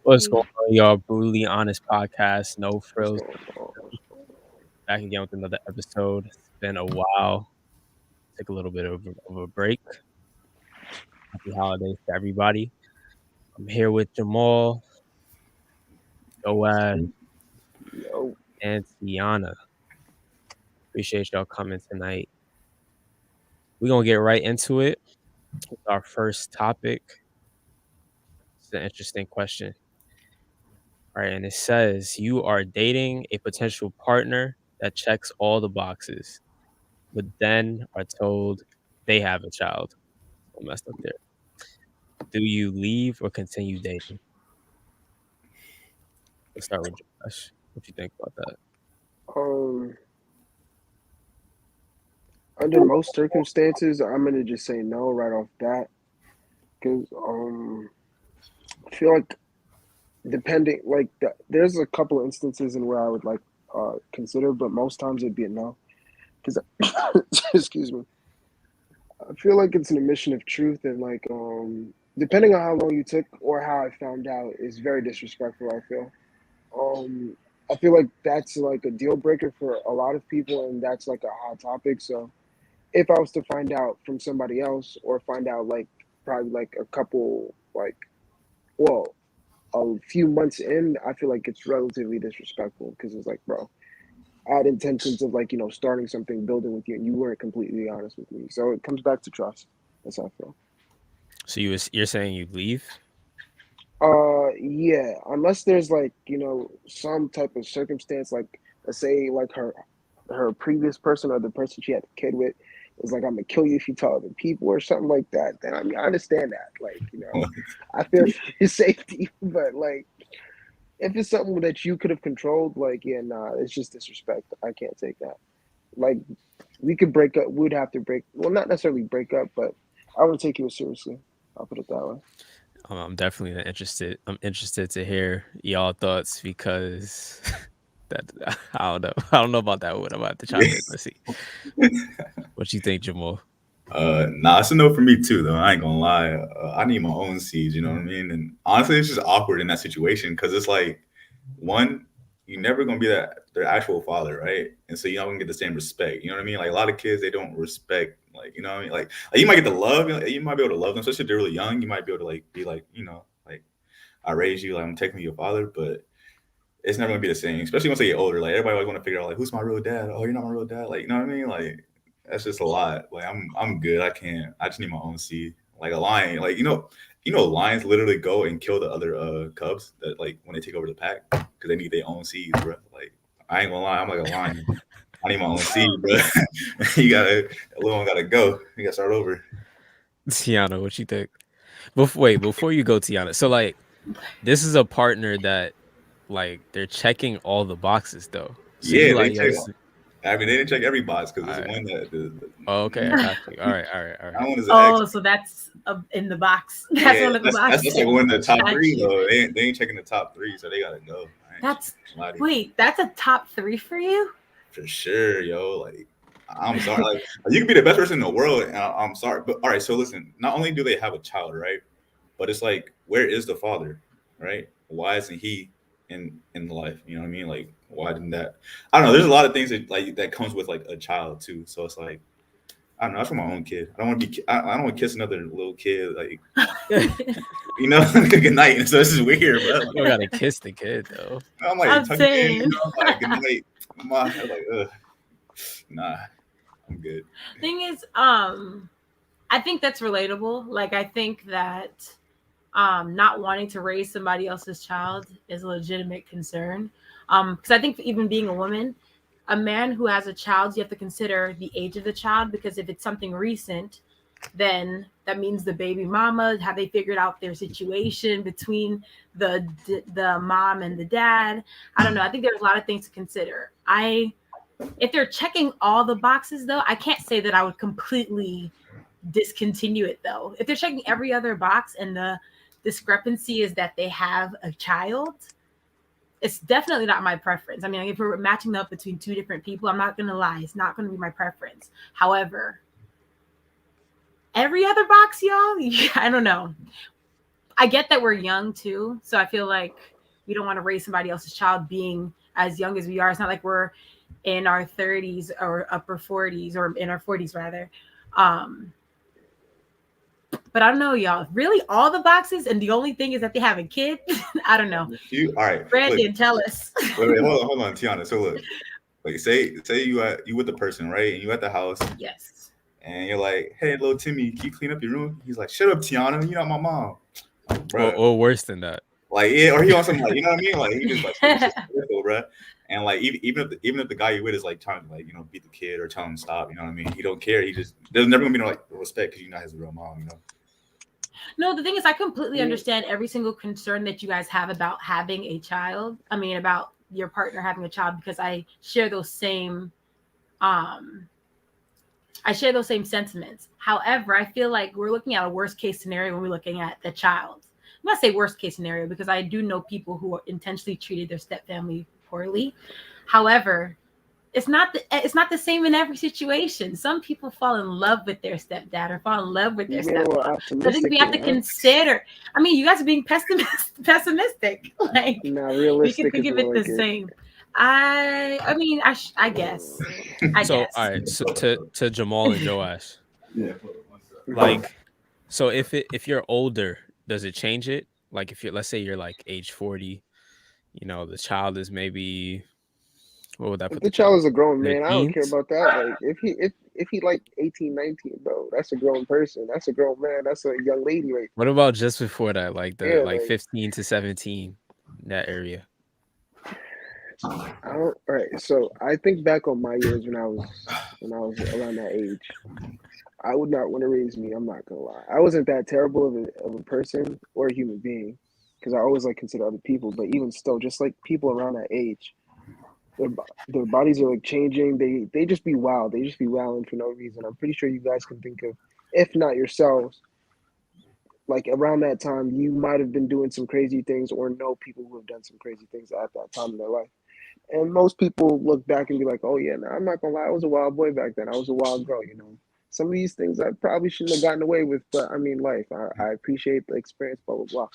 What's going on, y'all? Brutally honest podcast, no What's frills. going on? Back again with another episode. It's been a while. Take a little bit of a break. Happy holidays to everybody. I'm here with Jamal, Joad, Yo, and Tiana. Appreciate y'all coming tonight. We're gonna get right into it with our first topic. It's an interesting question. All right, and it says you are dating a potential partner that checks all the boxes, but then are told they have a child. So messed up there. Do you leave or continue dating? Let's start with Josh. What you think about that? um, under most circumstances, I'm gonna just say no right off bat, because I feel like depending, like there's a couple of instances in where I would like consider, but most times it'd be a no. Because excuse me, I feel like it's an admission of truth, and like depending on how long you took or how I found out is very disrespectful. Um, I feel like that's like a deal breaker for a lot of people, and that's like a hot topic. So if I was to find out from somebody else, or find out like probably like a couple like well a few months in, I feel like it's relatively disrespectful, because it's like, bro, I had intentions of like starting something, building with you, and you weren't completely honest with me. So it comes back to trust. That's how I feel. So you're saying you leave? Yeah, unless there's like, some type of circumstance, like let's say like her previous person, or the person she had a kid with, is like, I'm gonna kill you if you tell other people or something like that, then I mean, I understand that. Like, I fear for your safety, but like if it's something that you could have controlled, like, yeah, nah, it's just disrespect. I can't take that. Like, we could break up, we'd have to break, well, not necessarily break up, but I wouldn't take you seriously. I'll put it that way. I'm definitely interested. I'm interested to hear y'all thoughts because that I don't know. I don't know about that one. I'm about to chime in. Let's see. What you think, Jamal? Nah, it's a no for me too, though. I ain't gonna lie. I need my own seeds, you know what I mean? And honestly, it's just awkward in that situation because it's like, one, you're never gonna be their actual father, right? And so you're not gonna get the same respect. You know what I mean? Like a lot of kids, they don't respect, like, you know what I mean? Like you might get the love, you might be able to love them, especially if they're really young. You might be able to like be like, like I raised you, like I'm technically your father, but it's never gonna be the same, especially once they get older. Like everybody always want to figure out like who's my real dad. Oh, you're not my real dad. Like, you know what I mean? Like that's just a lot. Like I'm good. I can't. I just need my own seed. Like a lion. Like lions literally go and kill the other cubs that like when they take over the pack because they need their own seeds, bro. Like I ain't gonna lie. I'm like a lion. I need my own seed, bro. A little one gotta go. You gotta start over. Tiana, what you think? Before you go, Tiana. So like, this is a partner that like they're checking all the boxes though. So you Yeah, they like check. yes. I mean, they didn't check every box because All there's right. one Oh, okay, I got you. All right, all right, all that right. one is an X. Oh, so that's in the box. That's Yeah, one of the that's boxes. like one of the top Got three you. though. They ain't checking the top three, so they gotta go. I ain't That's gonna lie to you. wait, that's a top 3 for you? For sure, yo. Like, I'm sorry. Like, you can be the best person in the world, and I'm sorry, but all right. So listen, not only do they have a child, right? But it's like, where is the father, right? Why isn't he in life? You know what I mean? Like, why didn't that? I don't know. There's a lot of things that like that comes with like a child too. So it's like, I don't know. That's for my own kid. I don't want to be. I don't want to kiss another little kid. Like, good night. So this is weird, bro. You don't gotta kiss the kid though. I'm like I'm tucking in, saying. like good night, mama. Like, nah, I'm good. Thing is, I think that's relatable. Like I think that not wanting to raise somebody else's child is a legitimate concern. Because I think even being a woman, a man who has a child, you have to consider the age of the child, because if it's something recent, then that means the baby mama, have they figured out their situation between the mom and the dad? I don't know. I think there's a lot of things to consider. If they're checking all the boxes though, I can't say that I would completely discontinue it though. If they're checking every other box and the discrepancy is that they have a child, it's definitely not my preference. I mean, if we're matching up between two different people, I'm not gonna lie, it's not gonna be my preference. However, every other box, y'all, I don't know. I get that we're young too, so I feel like we don't want to raise somebody else's child being as young as we are. It's not like we're in our 30s or upper 40s or in our 40s rather. But I don't know, y'all. Really, all the boxes, and the only thing is that they have a kid. I don't know. All right, Brandon, look, tell us. wait, hold on, Tiana. So look, like say you with the person, right? And you at the house, Yes. and you're like, hey, little Timmy, can you clean up your room? He's like, shut up, Tiana, you're not my mom. Like, bro. Or worse than that. Like, yeah, or he on some, like, you know what I mean? Like, he just like disrespectful, bro. And like, even if the guy you with is like trying to like, you know, beat the kid or tell him to stop, you know what I mean? He don't care. He just there's never gonna be no like respect because you're not his real mom, you know. No, the thing is, I completely understand every single concern that you guys have about having a child. I mean, about your partner having a child, because I share those same sentiments. However, I feel like we're looking at a worst case scenario when we're looking at the child. I'm not say worst case scenario because I do know people who intentionally treated their stepfamily poorly. However, it's not the same in every situation. Some people fall in love with their stepdad or fall in love with their stepmom. So I think we have to consider. I mean, you guys are being pessimistic. Like, not we realistic. can think of it the same. I mean, I guess. So all right, so to Jamal and Joash, Yeah. like, so if you're older, does it change it? Like, if you're, let's say you're like age 40, you know, the child is maybe, what would that If put the the child child? is a grown In the man, I don't care teens? about that. Like if he like 18, 19, bro, that's a grown person. That's a grown man. That's a young lady, right? What about just before that, like the Yeah, like like 15 to 17, that area? I don't. All right, so I think back on my years when I was around that age. I would not want to raise me. I'm not gonna lie. I wasn't that terrible of a person or a human being, because I always like consider other people. But even still, just like people around that age, their bodies are like changing. They just be wild. They just be wilding for no reason. I'm pretty sure you guys can think of, if not yourselves, like around that time, you might have been doing some crazy things or know people who have done some crazy things at that time in their life. And most people look back and be like, "Oh yeah, nah, I'm not gonna lie, I was a wild boy back then. I was a wild girl, you know." Some of these things I probably shouldn't have gotten away with, but I mean, life. I appreciate the experience, blah blah blah.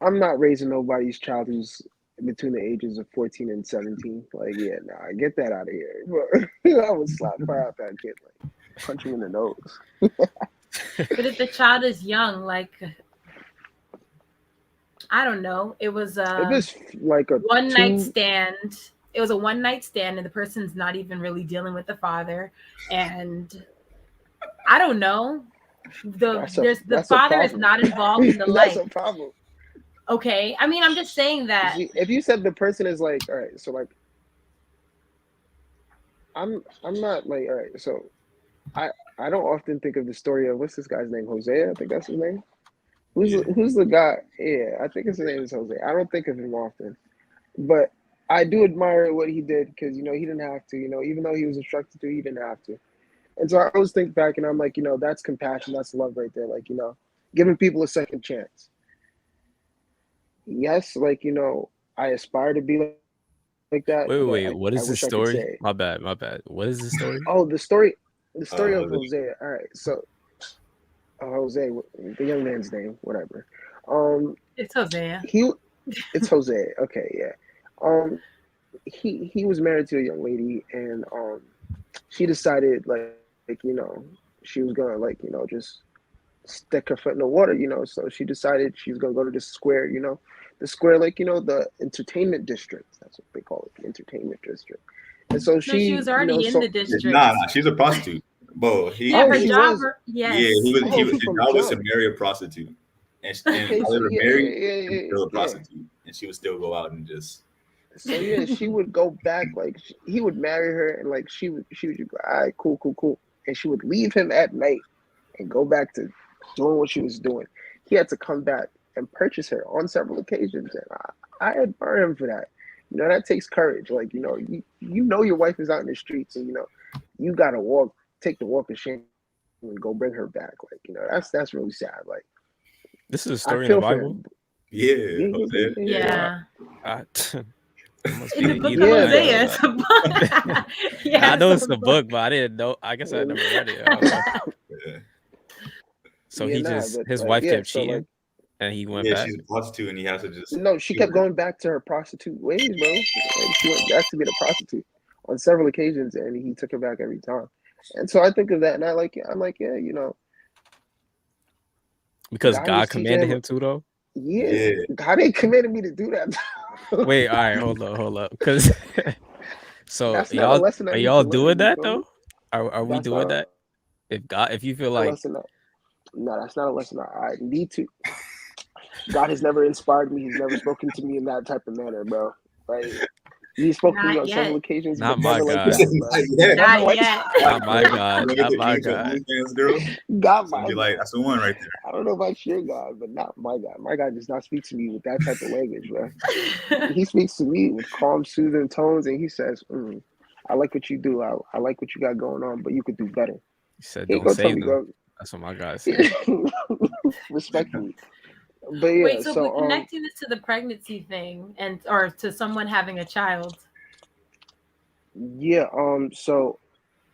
I'm not raising nobody's child who's between the ages of 14 and 17. Like, yeah, nah, get that out of here. But I would slap fire out that kid, like punch him in the nose. But if the child is young, like, I don't know, it was If it's like a one night stand. It was a one night stand, and the person's not even really dealing with the father, and I don't know. The father is not involved in the That's life. a problem. Okay, I mean, I'm just saying that. If you said the person is like, all right, so like, I'm not like, all right, so I don't often think of the story of, what's this guy's name, Jose? I think that's his name. Who's the guy? Yeah, I think his name is Jose. I don't think of him often, but I do admire what he did, because you know he didn't have to. You know, even though he was instructed to, he didn't have to. And so I always think back, and I'm like, you know, that's compassion, that's love right there. Like, you know, giving people a second chance. Yes, like, you know, I aspire to be like that. Wait. What is the wish I could say story? it. My bad. What is the story? Oh, the story of Jose. All right, so Jose, the young man's name, whatever. It's Hosea. It's Jose. Okay, yeah. He was married to a young lady, and she decided like you know, she was gonna, like, you know, just stick her foot in the water, you know. So she decided she was gonna go to the square, you know, the square, like, you know, the entertainment district. That's what they call it, the entertainment district. And so she was already in the district. Nah, she's a prostitute. Bo, her job. Yes. Yeah, his job was to marry a prostitute, and Okay, while they were married, she was still a yeah. prostitute, and she would still go out and just. So yeah, she would go back, like he would marry her, and like she would just go, all right, cool, and she would leave him at night and go back to doing what she was doing. He had to come back and purchase her on several occasions, and I admire him for that. You know, that takes courage. Like, you know, you know your wife is out in the streets, and you know you gotta take the walk of shame and go bring her back. Like, you know, that's really sad. Like, this is a story in the Bible. Yeah. Must in be the book either of way. Hosea, it's a book. Yeah, I know it's a book, but I didn't know. I guess I never read it. So his wife kept cheating. Like, And he went Yeah, back. she's a prostitute, and he has to just. No, she kept going back to her prostitute ways, bro. Like she went back to being a prostitute on several occasions, and he took her back every time. And so I think of that, and I'm like, yeah, Because God was God teaching commanded him. him to, though. Yeah, Yeah, God ain't commanded me to do that. Wait, all right, hold up, because so That's not a lesson I are need to y'all learn. doing You that feel me? though? Are we That's doing not that? If you feel a like lesson. No, that's not a lesson I need to. God has never inspired me. He's never spoken to me in that type of manner, bro. Like he spoke to me Not on several yet. occasions, not but my never like he God, said, that, bro. yeah, Never Not like yet. not my bro. God, Bring not it my to the God. OnlyFans girl. God, So my be God. like, that's the one right there. I don't know about your God, but not my God. My God does not speak to me with that type of language, bro. He speaks to me with calm, soothing tones, and he says, "I like what you do. I like what you got going on, but you could do better." He said, He ain't "Don't gonna tell save me, them." go That's what my God said. respectfully. But yeah, Wait, so but so connecting this to the pregnancy thing and or to someone having a child. yeah, so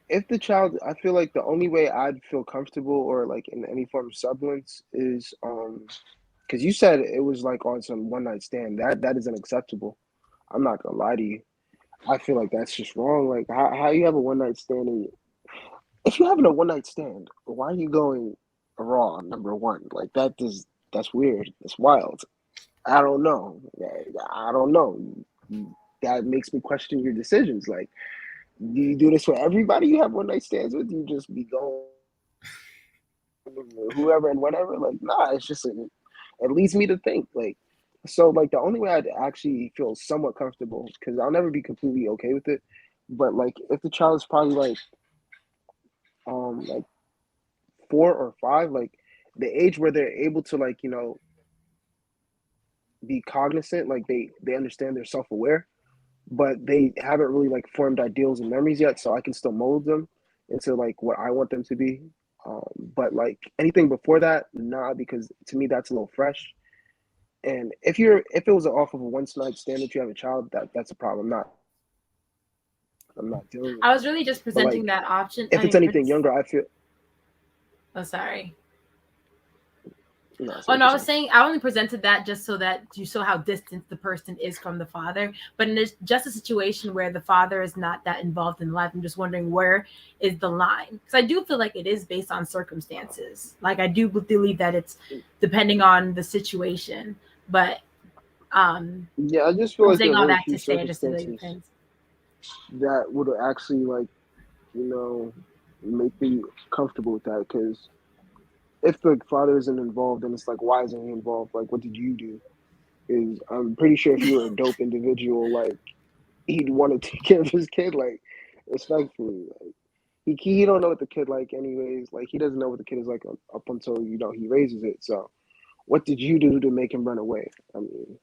if the child, I feel like the only way I'd feel comfortable or like in any form of semblance is because you said it was like on some one night stand. That is unacceptable. I'm not gonna lie to you. I feel like that's just wrong. Like how you have a one night stand and if you're having a one night stand, why are you going raw? Number one, like that's weird. That's wild. I don't know. I don't know. That makes me question your decisions. Like, do you do this for everybody you have one night stands with? You just be going with whoever and whatever. Like, nah. It's just it leads me to think like. So like the only way I'd actually feel somewhat comfortable because I'll never be completely okay with it, but like if the child is probably like 4 or 5, like the age where they're able to like be cognizant, like they understand they're self aware, but they haven't really like formed ideals and memories yet. So I can still mold them into like what I want them to be. But like anything before that, nah, because to me that's a little fresh. And if it was off of a one night stand that you have a child, that's a problem. I'm not dealing with I that. was really just But like presenting that option. if it's anything younger, I feel Oh, sorry. no. Say Oh what no, you're I was saying. saying I only presented that just so that you saw how distant the person is from the father. But in just a situation where the father is not that involved in life, I'm just wondering where is the line? Because I do feel like it is based on circumstances. Like I do believe that it's depending on the situation. But Yeah, I just feel I'm like there saying are all very that few to say it just to the circumstances depends. that would actually like you know make me comfortable with that because if the father isn't involved then it's like why isn't he involved, like what did you do? Is I'm pretty sure if you were a dope individual like he'd want to take care of his kid like respectfully, like he don't know what the kid like anyways, like he doesn't know what the kid is like up until he raises it. So what did you do to make him run away? I mean,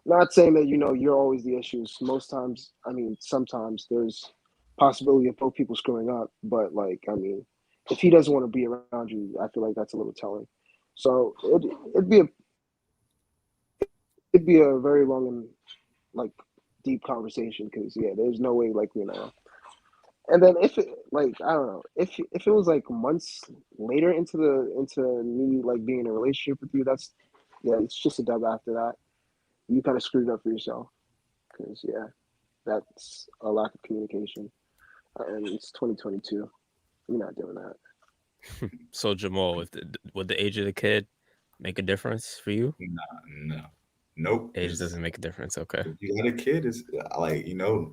not saying that you're always the issues. Most times, I mean, sometimes there's possibility of both people screwing up. But like, I mean, if he doesn't want to be around you, I feel like that's a little telling. So it'd be a very long and like deep conversation because yeah, there's no way like And then if it like I don't know if it was like months later into me like being in a relationship with you, that's yeah, it's just a dub after that. You kind of screwed up for yourself because yeah, that's a lack of communication, and it's 2022. You're not doing that. So Jamal, would the age of the kid make a difference for you? No, nope. Age doesn't make a difference. Okay. If you got a kid, it's like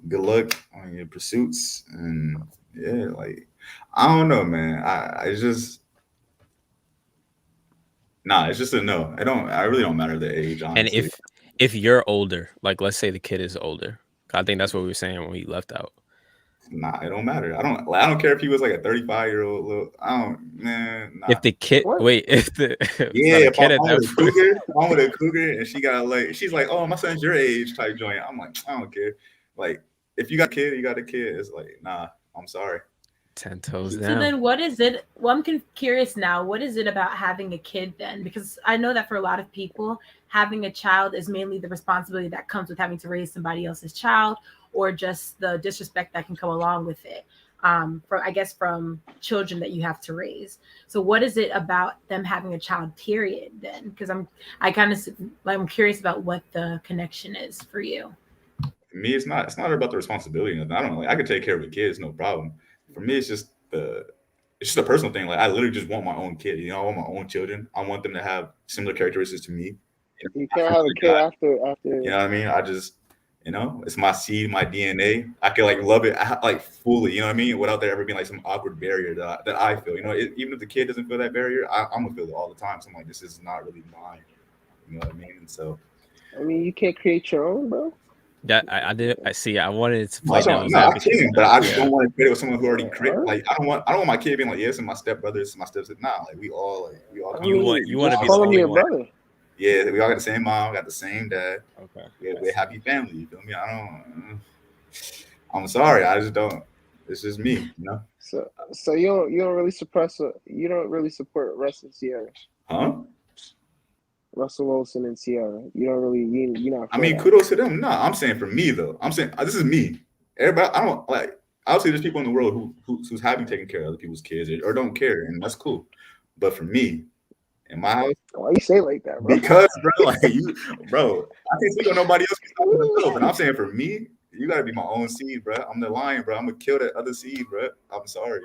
good luck on your pursuits, and yeah, like I don't know, man. I just nah. It's just a no. I really don't matter the age, And honestly. if you're older, like let's say the kid is older, I think that's what we were saying when we left out. Nah, it don't matter. I don't care if he was like a 35-year-old little. I don't, man. Nah. If the kid, What? wait, if it's not Yeah, a if I'm kid at with that a point. cougar, if I'm with a cougar, and she's like, oh, my son's your age type joint. I'm like, I don't care. Like, if you got a kid, you got a kid. It's like, nah, I'm sorry. 10 toes So down. then what is it? Well, I'm curious now. What is it about having a kid then? Because I know that for a lot of people, having a child is mainly the responsibility that comes with having to raise somebody else's child or just the disrespect that can come along with it. from children that you have to raise. So what is it about them having a child period then? Because I'm curious about what the connection is for you. For me, it's not about the responsibility. I don't know. Like I could take care of the kids, no problem. For me, it's just a personal thing. Like I literally just want my own kid. I want my own children. I want them to have similar characteristics to me. You I can't feel have a like kid God. after. You know what I mean? I just, it's my seed, my DNA. I can like love it like fully. You know what I mean? Without there ever being like some awkward barrier that I feel. Even if the kid doesn't feel that barrier, I'm gonna feel it all the time. So I'm like, this is not really mine. You know what I mean? And so I mean, you can't create your own, bro. That I did. I see. I wanted to no, play so, devil's no, I advocate can, with but that. I just Yeah. don't want to create it with someone who already create. Alright. Like I don't want my kid being like, yeah, this is my stepbrother, this is my stepsister. Nah, like we all I You mean, want to just be the call him only your one. brother. Yeah, we all got the same mom, got the same dad. Okay. We're a happy family. You feel me? I'm sorry, I just don't. It's just me, So you don't really you don't really support Russ and Sierra, huh? Russell Wilson and Sierra. You don't really you're not I for mean, that. kudos to them. No, I'm saying for me though. I'm saying this is me. Everybody, I don't like. Obviously, there's people in the world who's happy taking care of other people's kids or don't care, and that's cool. But for me, in my house, Why you say it like that, bro? because bro, like bro, I can't speak on nobody else besides myself. And I'm saying for me, you gotta be my own seed, bro. I'm the lion, bro. I'm gonna kill that other seed, bro. I'm sorry.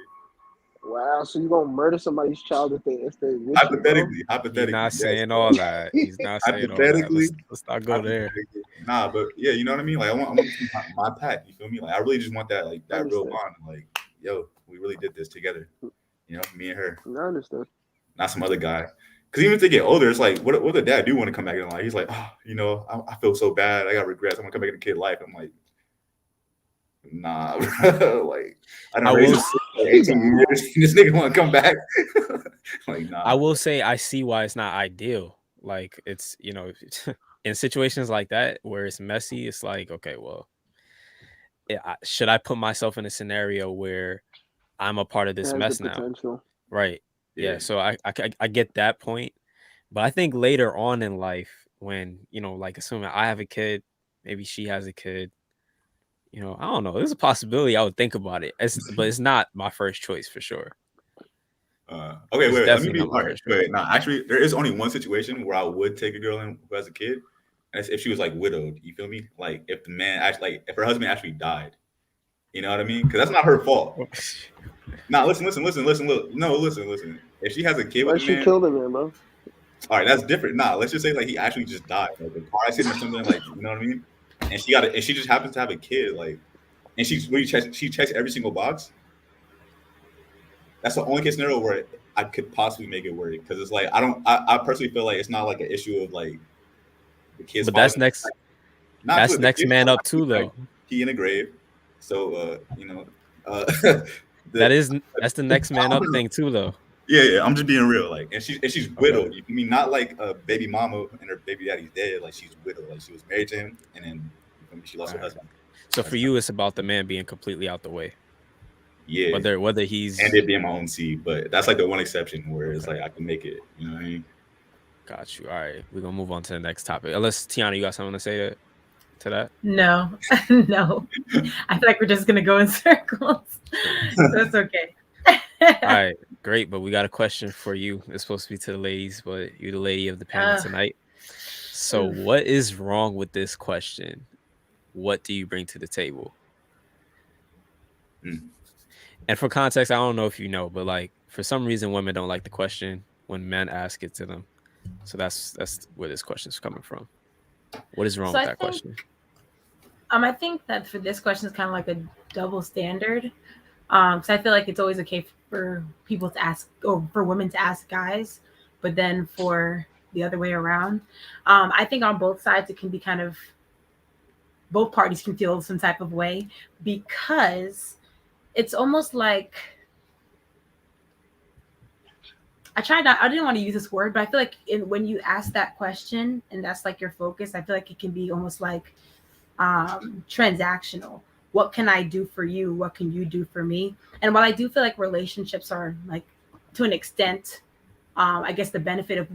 Wow, so you gonna murder somebody's child if they with you, bro? He's not Hypothetically, yes, saying bro. all that. He's not saying all that. Hypothetically, Let's not go there. nah, but yeah, you know what I mean. Like I want to see my pack. You feel me? Like I really just want that, like that real Understood. bond. Like, yo, we really did this together. Me and her, I understand. not some other guy. Because even if they get older, it's like, what the dad do want to come back in life? He's like, oh, I feel so bad. I got regrets. I'm gonna come back in the kid life. I'm like, nah, bro. Like I I don't will raise him s- for 18 years. This nigga want to come back. Like, nah. I will say I see why it's not ideal. Like it's in situations like that where it's messy, it's like, okay, well, should I put myself in a scenario where I'm a part of It this has the mess now? potential. Right. Yeah. Yeah. So I get that point, but I think later on in life, when like assuming I have a kid, maybe she has a kid, I don't know. There's a possibility I would think about it, but it's not my first choice for sure. Okay, It's wait. Let me definitely be not my all right. first choice. Wait, no, actually, there is only one situation where I would take a girl in who has a kid, and it's if she was like widowed. You feel me? Like if the man actually, like if her husband actually died. You know what I mean? Because that's not her fault. Nah, listen. Look, no, listen. If she has a kid with Like a she man, killed him, man, bro. all right, that's different. Nah, let's just say like he actually just died, like a car accident or something, like you know what I mean? And she just happens to have a kid, like, and she checks every single box. That's the only case scenario where I could possibly make it work because it's like I personally feel like it's not like an issue of like the kid's But father. that's next. Like, not That's the next kid's man father, up too, like, though. he in a grave. So That's the next man up thing too, though. yeah. I'm just being real, like, and she's widowed. Okay. You feel me? Not like a baby mama and her baby daddy's dead. Like she's widowed. Like she was married to him, and then you feel me, she lost her husband. So for you, it's about the man being completely out the way. Yeah, Whether he's and it being my own seed, but that's like the one exception where it's like I can make it. You know what I mean? Got you. All right, we're gonna move on to the next topic. Unless Tiana, you got something to say to that? No, no. I feel like we're just gonna go in circles. So it's okay. All right, great. But we got a question for you. It's supposed to be to the ladies, but you're the lady of the panel tonight. So what is wrong with this question? What do you bring to the table? And for context, I don't know if you know, but like for some reason, women don't like the question when men ask it to them. So that's where this question is coming from. What is wrong with that question? I think that for this question is kind of like a double standard. Because I feel like it's always okay for people to ask, or for women to ask guys, but then for the other way around, I think on both sides it can be kind of, both parties can feel some type of way, because it's almost like, I didn't want to use this word, but I feel like when you ask that question and that's like your focus, I feel like it can be almost like transactional. What can I do for you? What can you do for me? And while I do feel like relationships are like, to an extent, I guess the benefit of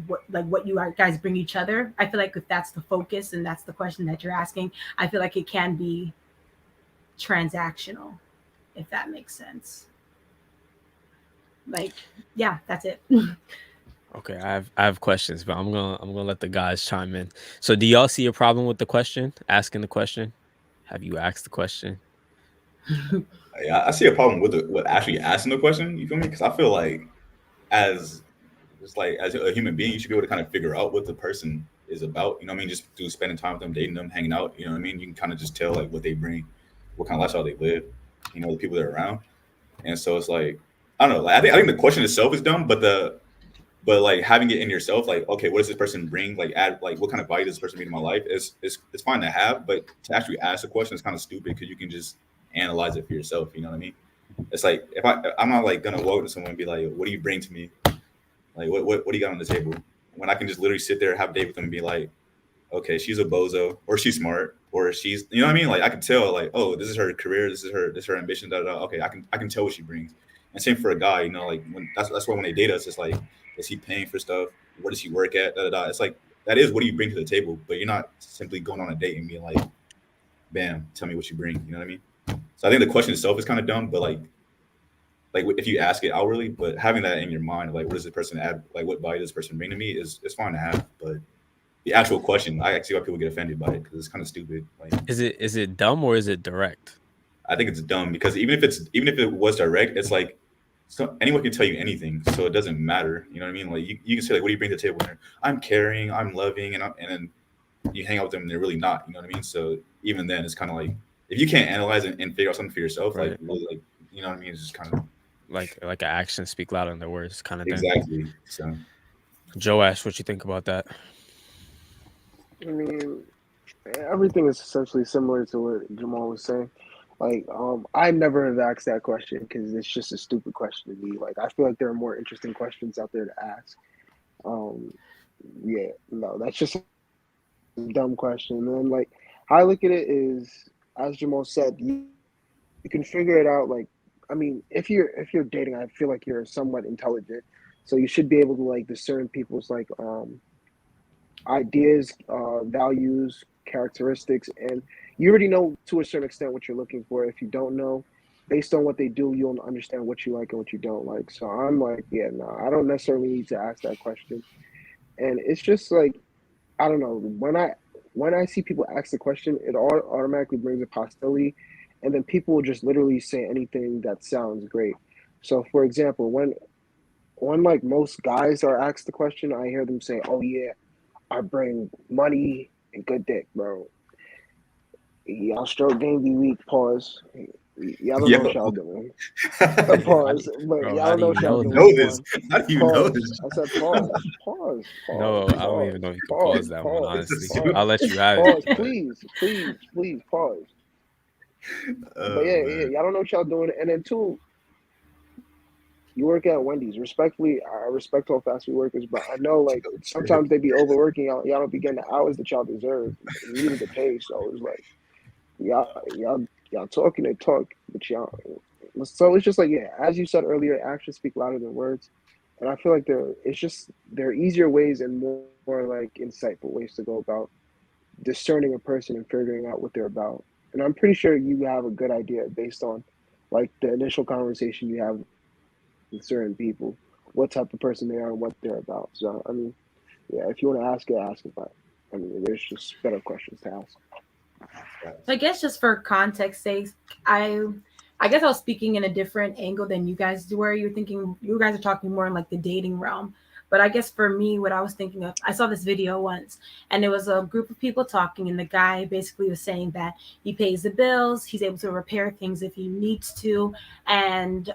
what you guys bring each other, I feel like if that's the focus and that's the question that you're asking, I feel like it can be transactional. if that makes sense. Like, yeah, that's it. Okay, I have questions, but I'm gonna let the guys chime in. So, do y'all see a problem with the question? Asking the question? Have you asked the question? Yeah, I see a problem with with actually asking the question. You feel me? Because I feel like as just like as a human being, you should be able to kind of figure out what the person is about. You know what I mean? Just through spending time with them, dating them, hanging out. You know what I mean? You can kind of just tell like what they bring, what kind of lifestyle they live. You know, the people they're around. And so it's like I don't know. Like I think the question itself is dumb, but but like having it in yourself, like okay, what does this person bring? Like add like what kind of value does this person bring to my life? Is it's fine to have, but to actually ask the question is kind of stupid because you can just analyze it for yourself. You know what I mean? It's like if I'm not like gonna walk to someone and be like, what do you bring to me? Like what do you got on the table? When I can just literally sit there, have a date with them, and be like, okay, she's a bozo, or she's smart, or she's you know what I mean? Like I can tell, like, oh, this is her career, this is her ambition, da, da, da. Okay, I can tell what she brings. And same for a guy, you know, like when that's why when they date us, it's like, is he paying for stuff? Where does he work at? Da, da, da. It's like that is what do you bring to the table, but you're not simply going on a date and being like, bam, tell me what you bring. You know what I mean? So I think the question itself is kind of dumb, but like if you ask it outwardly, but having that in your mind, like what does this person add, like what value does this person bring to me is fine to have, but the actual question, I see why people get offended by it because it's kind of stupid. Like, Is it dumb or is it direct? I think it's dumb because even if it was direct, it's like so anyone can tell you anything, so it doesn't matter. You know what I mean? Like you can say like, what do you bring to the table? And I'm caring, I'm loving, and then you hang out with them and they're really not. You know what I mean? So even then, it's kind of like if you can't analyze and figure out something for yourself, like Right. really, like you know what I mean? It's just kind of Like actions speak louder than the words kind of thing. exactly. So Joash, what you think about that? I mean, everything is essentially similar to what Jamal was saying. Like, I never have asked that question because it's just a stupid question to me. Like, I feel like there are more interesting questions out there to ask. Um, yeah, no, that's just a dumb question. And then, like, how I look at it is, as Jamal said, you can figure it out. Like, I mean, if you're dating, I feel like you're somewhat intelligent, so you should be able to like discern people's like ideas, values, characteristics, and you already know to a certain extent what you're looking for. If you don't know, based on what they do, you'll understand what you like and what you don't like. So I'm like, yeah, no, I don't necessarily need to ask that question. And it's just like, I don't know, when I see people ask the question, it all automatically brings up hostility, and then people will just literally say anything that sounds great. So, for example, when like most guys are asked the question, I hear them say, "Oh yeah, I bring money and good dick, bro. Y'all stroke game be weak. Pause. Y'all don't know what yo, y'all doing. How do Pause. you, But bro? y'all How don't do know you what y'all how know do you doing. that? know this? One. How do you know Pause. this? I said pause. Pause. Pause. No, I don't even Pause. know if you can pause Pause. that one. Pause. It's Honestly, just Pause. I'll let you have it. Pause. But Please. Please. Please. Pause. But oh yeah, yeah, man. y'all don't know what y'all doing. And then two, you work at Wendy's. Respectfully, I respect all fast food workers, but I know like Oh, shit. sometimes they be overworking. Y'all don't be getting the hours that y'all deserve, needed to pay. So it's like y'all talking and talk, but y'all. So it's just like yeah, as you said earlier, actions speak louder than words, and I feel like there are easier ways and more like insightful ways to go about discerning a person and figuring out what they're about. And I'm pretty sure you have a good idea based on like the initial conversation you have with certain people, what type of person they are and what they're about. So I mean, yeah, if you want to ask it, ask it. But I mean, there's just better questions to ask. I guess just for context sake, I I guess I was speaking in a different angle than you guys were. You're thinking you guys are talking more in like the dating realm. But I guess for me, what I was thinking of, I saw this video once, and it was a group of people talking, and the guy basically was saying that he pays the bills, he's able to repair things if he needs to, and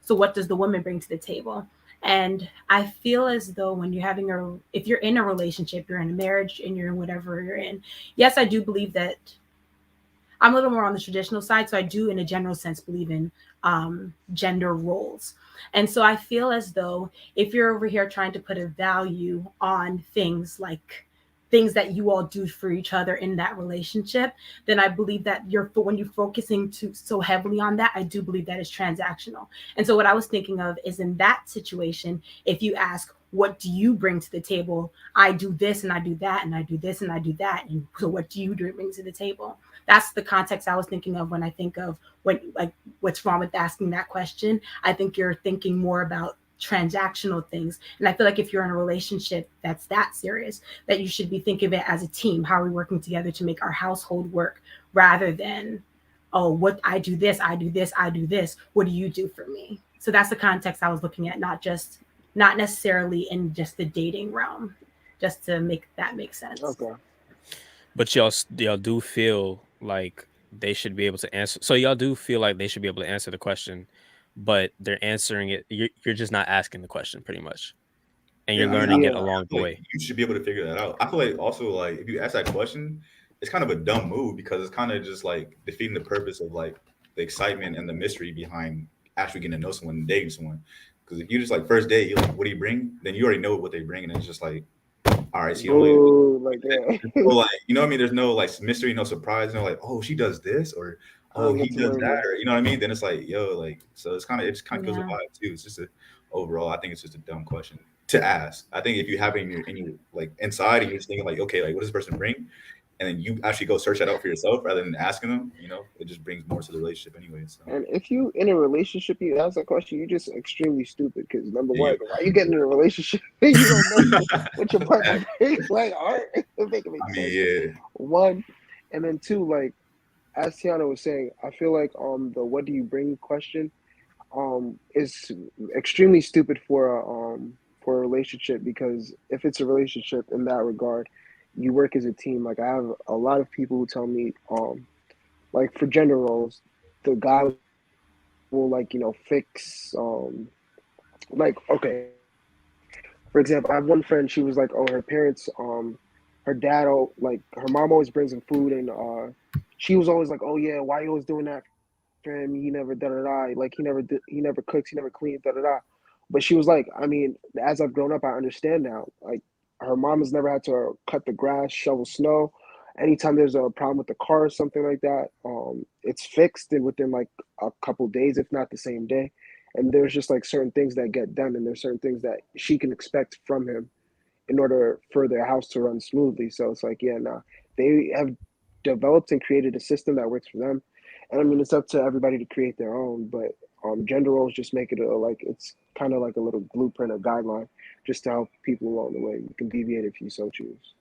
so what does the woman bring to the table? And I feel as though when you're if you're in a relationship, you're in a marriage, and you're in whatever you're in, yes, I do believe that I'm a little more on the traditional side, so I do, in a general sense, believe in gender roles. And so I feel as though if you're over here trying to put a value on things like things that you all do for each other in that relationship, then I believe that when you're focusing so heavily on that, I do believe that is transactional. And so what I was thinking of is, in that situation, if you ask, what do you bring to the table? I do this and I do that and I do this and I do that. And so what do you bring to the table? That's the context I was thinking of when I think of what's wrong with asking that question. I think you're thinking more about transactional things. And I feel like if you're in a relationship that's that serious, that you should be thinking of it as a team. How are we working together to make our household work, rather than, oh, what I do this, I do this, I do this. What do you do for me? So that's the context I was looking at, not necessarily in just the dating realm, just to make that make sense. Okay. But y'all do feel like they should be able to answer. So y'all do feel like they should be able to answer the question, but they're answering it. You're just not asking the question, pretty much, and you're Yeah, I mean, learning it Yeah. along the like way. you should be able to figure that out. I feel like also like if you ask that question, it's kind of a dumb move because it's kind of just like defeating the purpose of like the excitement and the mystery behind actually getting to know someone and dating someone. Because if you just like first date, you're like, what do you bring? Then you already know what they bring, and it's just like, all right, so you only Boo. Like, yeah. there's no like you know what I mean. There's no like mystery, no surprise, no like oh she does this or I oh don't he get to does learn that more. or you know what I mean. Then it's like yo like so it's kind of kills the Yeah. vibe too. It's just a overall I think it's just a dumb question to ask. I think if you have it in your like inside and you're just thinking like okay like what does this person bring, and then you actually go search that out for yourself rather than asking them. You know it just brings more to the relationship anyway. So And if you in a relationship, you ask that question, you're just extremely stupid. Because number yeah, one, why you getting in a relationship and you don't know what your partner brings? Like, all right, it make I sense. mean One, and then two, like as Tiana was saying, I feel like the what do you bring question is extremely stupid for a relationship, because if it's a relationship in that regard, you work as a team. Like I have a lot of people who tell me like for gender roles, the guy will like fix like okay, for example, I have one friend, she was like, oh, her parents her dad, like her mom always brings him food, and she was always like, oh yeah, why you always doing that for him? He never da da da, like he never cooks, he never cleans, da da da. But she was like, I mean, as I've grown up, I understand now. Like her mom has never had to cut the grass, shovel snow. Anytime there's a problem with the car or something like that, it's fixed and within like a couple days, if not the same day. And there's just like certain things that get done, and there's certain things that she can expect from him in order for their house to run smoothly. So it's like, yeah, nah, they have developed and created a system that works for them. And I mean, it's up to everybody to create their own, but gender roles just make it like it's kind of like a little blueprint, a guideline, just to help people along the way. You can deviate if you so choose.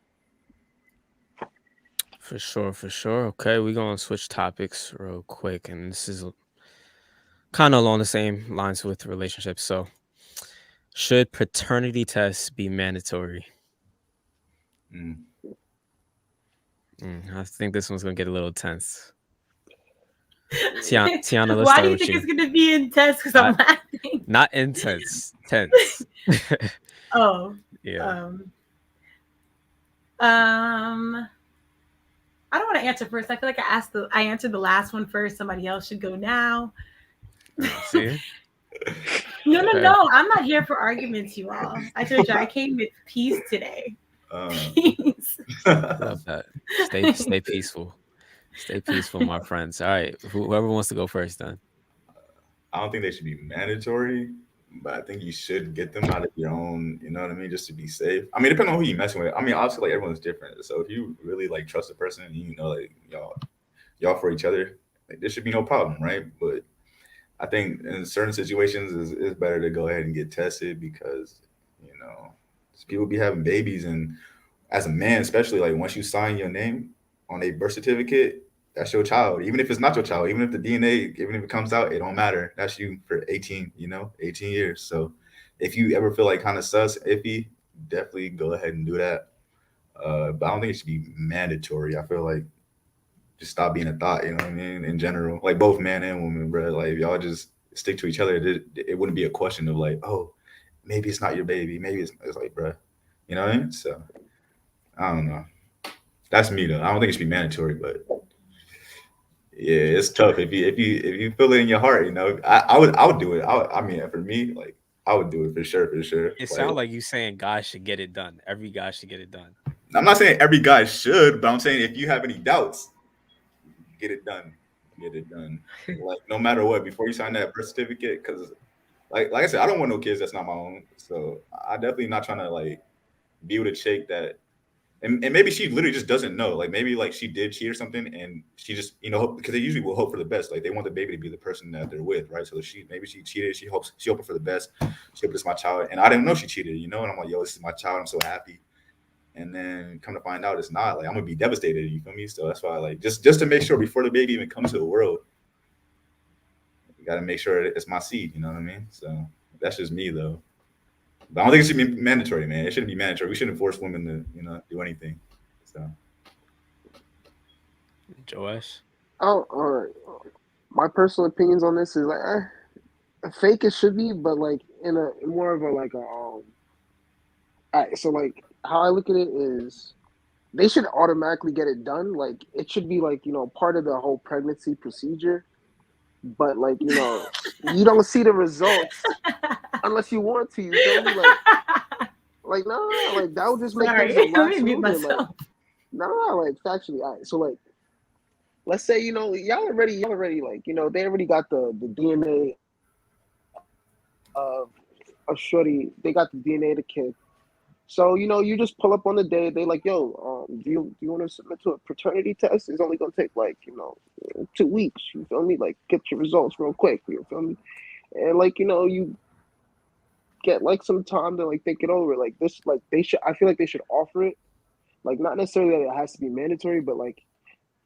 For sure, for sure. Okay, we're gonna switch topics real quick, and this is kind of along the same lines with relationships. So, should paternity tests be mandatory? mm, I think this one's gonna get a little tense. Tiana, let's Why do start you with think you. it's gonna be intense? Because I'm Not, laughing. not intense, tense. Oh, Yeah. um, um, I don't want to answer first. I feel like I answered the last one first. Somebody else should go now. See? No, no, Okay. no. I'm not here for arguments, you all. I told you I came with peace today. uh, Peace. Love that. Stay peaceful. Stay peaceful, my friends. All right. Whoever wants to go first, then. I don't think they should be mandatory, but I think you should get them out of your own. You know what I mean, just to be safe. I mean, depending on who you're messing with. I mean, obviously, like everyone's different. So if you really like trust a person, and you know, like y'all for each other, like there should be no problem, right? But I think in certain situations, it's better to go ahead and get tested because you know people be having babies, and as a man, especially like once you sign your name on a birth certificate, that's your child. Even if it's not your child, even if the DNA, even if it comes out, it don't matter. That's you for 18, 18 years. So if you ever feel like kind of sus, iffy, definitely go ahead and do that. But I don't think it should be mandatory. I feel like just stop being a thought, you know what I mean? In general, like both man and woman, bro. Like if y'all just stick to each other, it wouldn't be a question of like, oh, maybe it's not your baby. Maybe it's like, bro, you know what I mean? So I don't know. That's me though. I don't think it should be mandatory, but yeah, it's tough if you feel it in your heart. I would do it. I mean, for me, like I would do it for sure, for sure. It Like sounds like you saying guys should get it done. Every guy should get it done. I'm not saying every guy should, but I'm saying if you have any doubts, get it done. Get it done. Like no matter what, before you sign that birth certificate, because like I said, I don't want no kids that's not my own. So I definitely not trying to like be with a chick that and maybe she literally just doesn't know. Like maybe like she did cheat or something, and she just because they usually will hope for the best. Like they want the baby to be the person that they're with, right? So maybe she cheated. She hoping for the best. She hopes it's my child, and I didn't know she cheated. And I'm like, yo, this is my child. I'm so happy. And then come to find out it's not. Like I'm gonna be devastated. You feel me? So that's why like just to make sure before the baby even comes to the world, you got to make sure it's my seed. You know what I mean? So that's just me though. But I don't think it should be mandatory, man. It shouldn't be mandatory. We shouldn't force women to do anything. So, Joash? Oh, all right. My personal opinions on this is like, fake it should be, but like in a more of a like a Alright, so like how I look at it is they should automatically get it done. Like it should be like part of the whole pregnancy procedure. But like you don't see the results unless you want to. You feel me? Like nah, like that would just make Sorry, things a let lot me mute smoother. Like myself. nah, like factually. All right, so like let's say y'all already like they already got the DNA of shorty. They got the DNA of the kid. So you just pull up on the day. They like, yo, do you want to submit to a paternity test? It's only gonna take like 2 weeks. You feel me? Like get your results real quick. You feel me? And like you get like some time to like think it over. Like this, like they should. I feel like they should offer it. Like not necessarily that it has to be mandatory, but like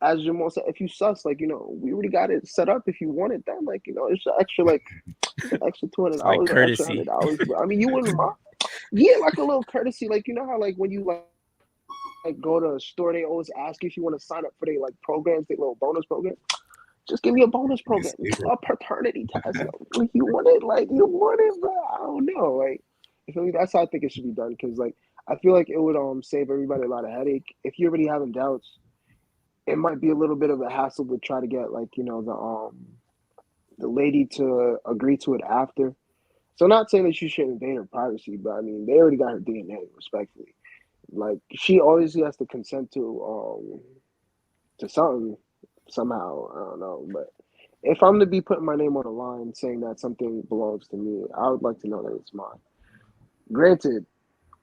as Jamal said, if you sus, like we already got it set up. If you want it done, like it's an extra like extra $200, It's like extra courtesy. $100. I mean, you wouldn't mind. Yeah, like a little courtesy. Like how like when you like go to a store, they always ask you if you want to sign up for their like programs, their little bonus program. Just give me a bonus program, a paternity test. Like you want it, bro. I don't know, like you feel me? That's how I think it should be done. Because like I feel like it would save everybody a lot of headache. If you're already having doubts, it might be a little bit of a hassle to try to get like the lady to agree to it after. So not saying that you shouldn't invade her privacy, but I mean they already got her DNA, respectfully. Like she always has to consent to something somehow. I don't know, but if I'm to be putting my name on the line saying that something belongs to me, I would like to know that it's mine. Granted,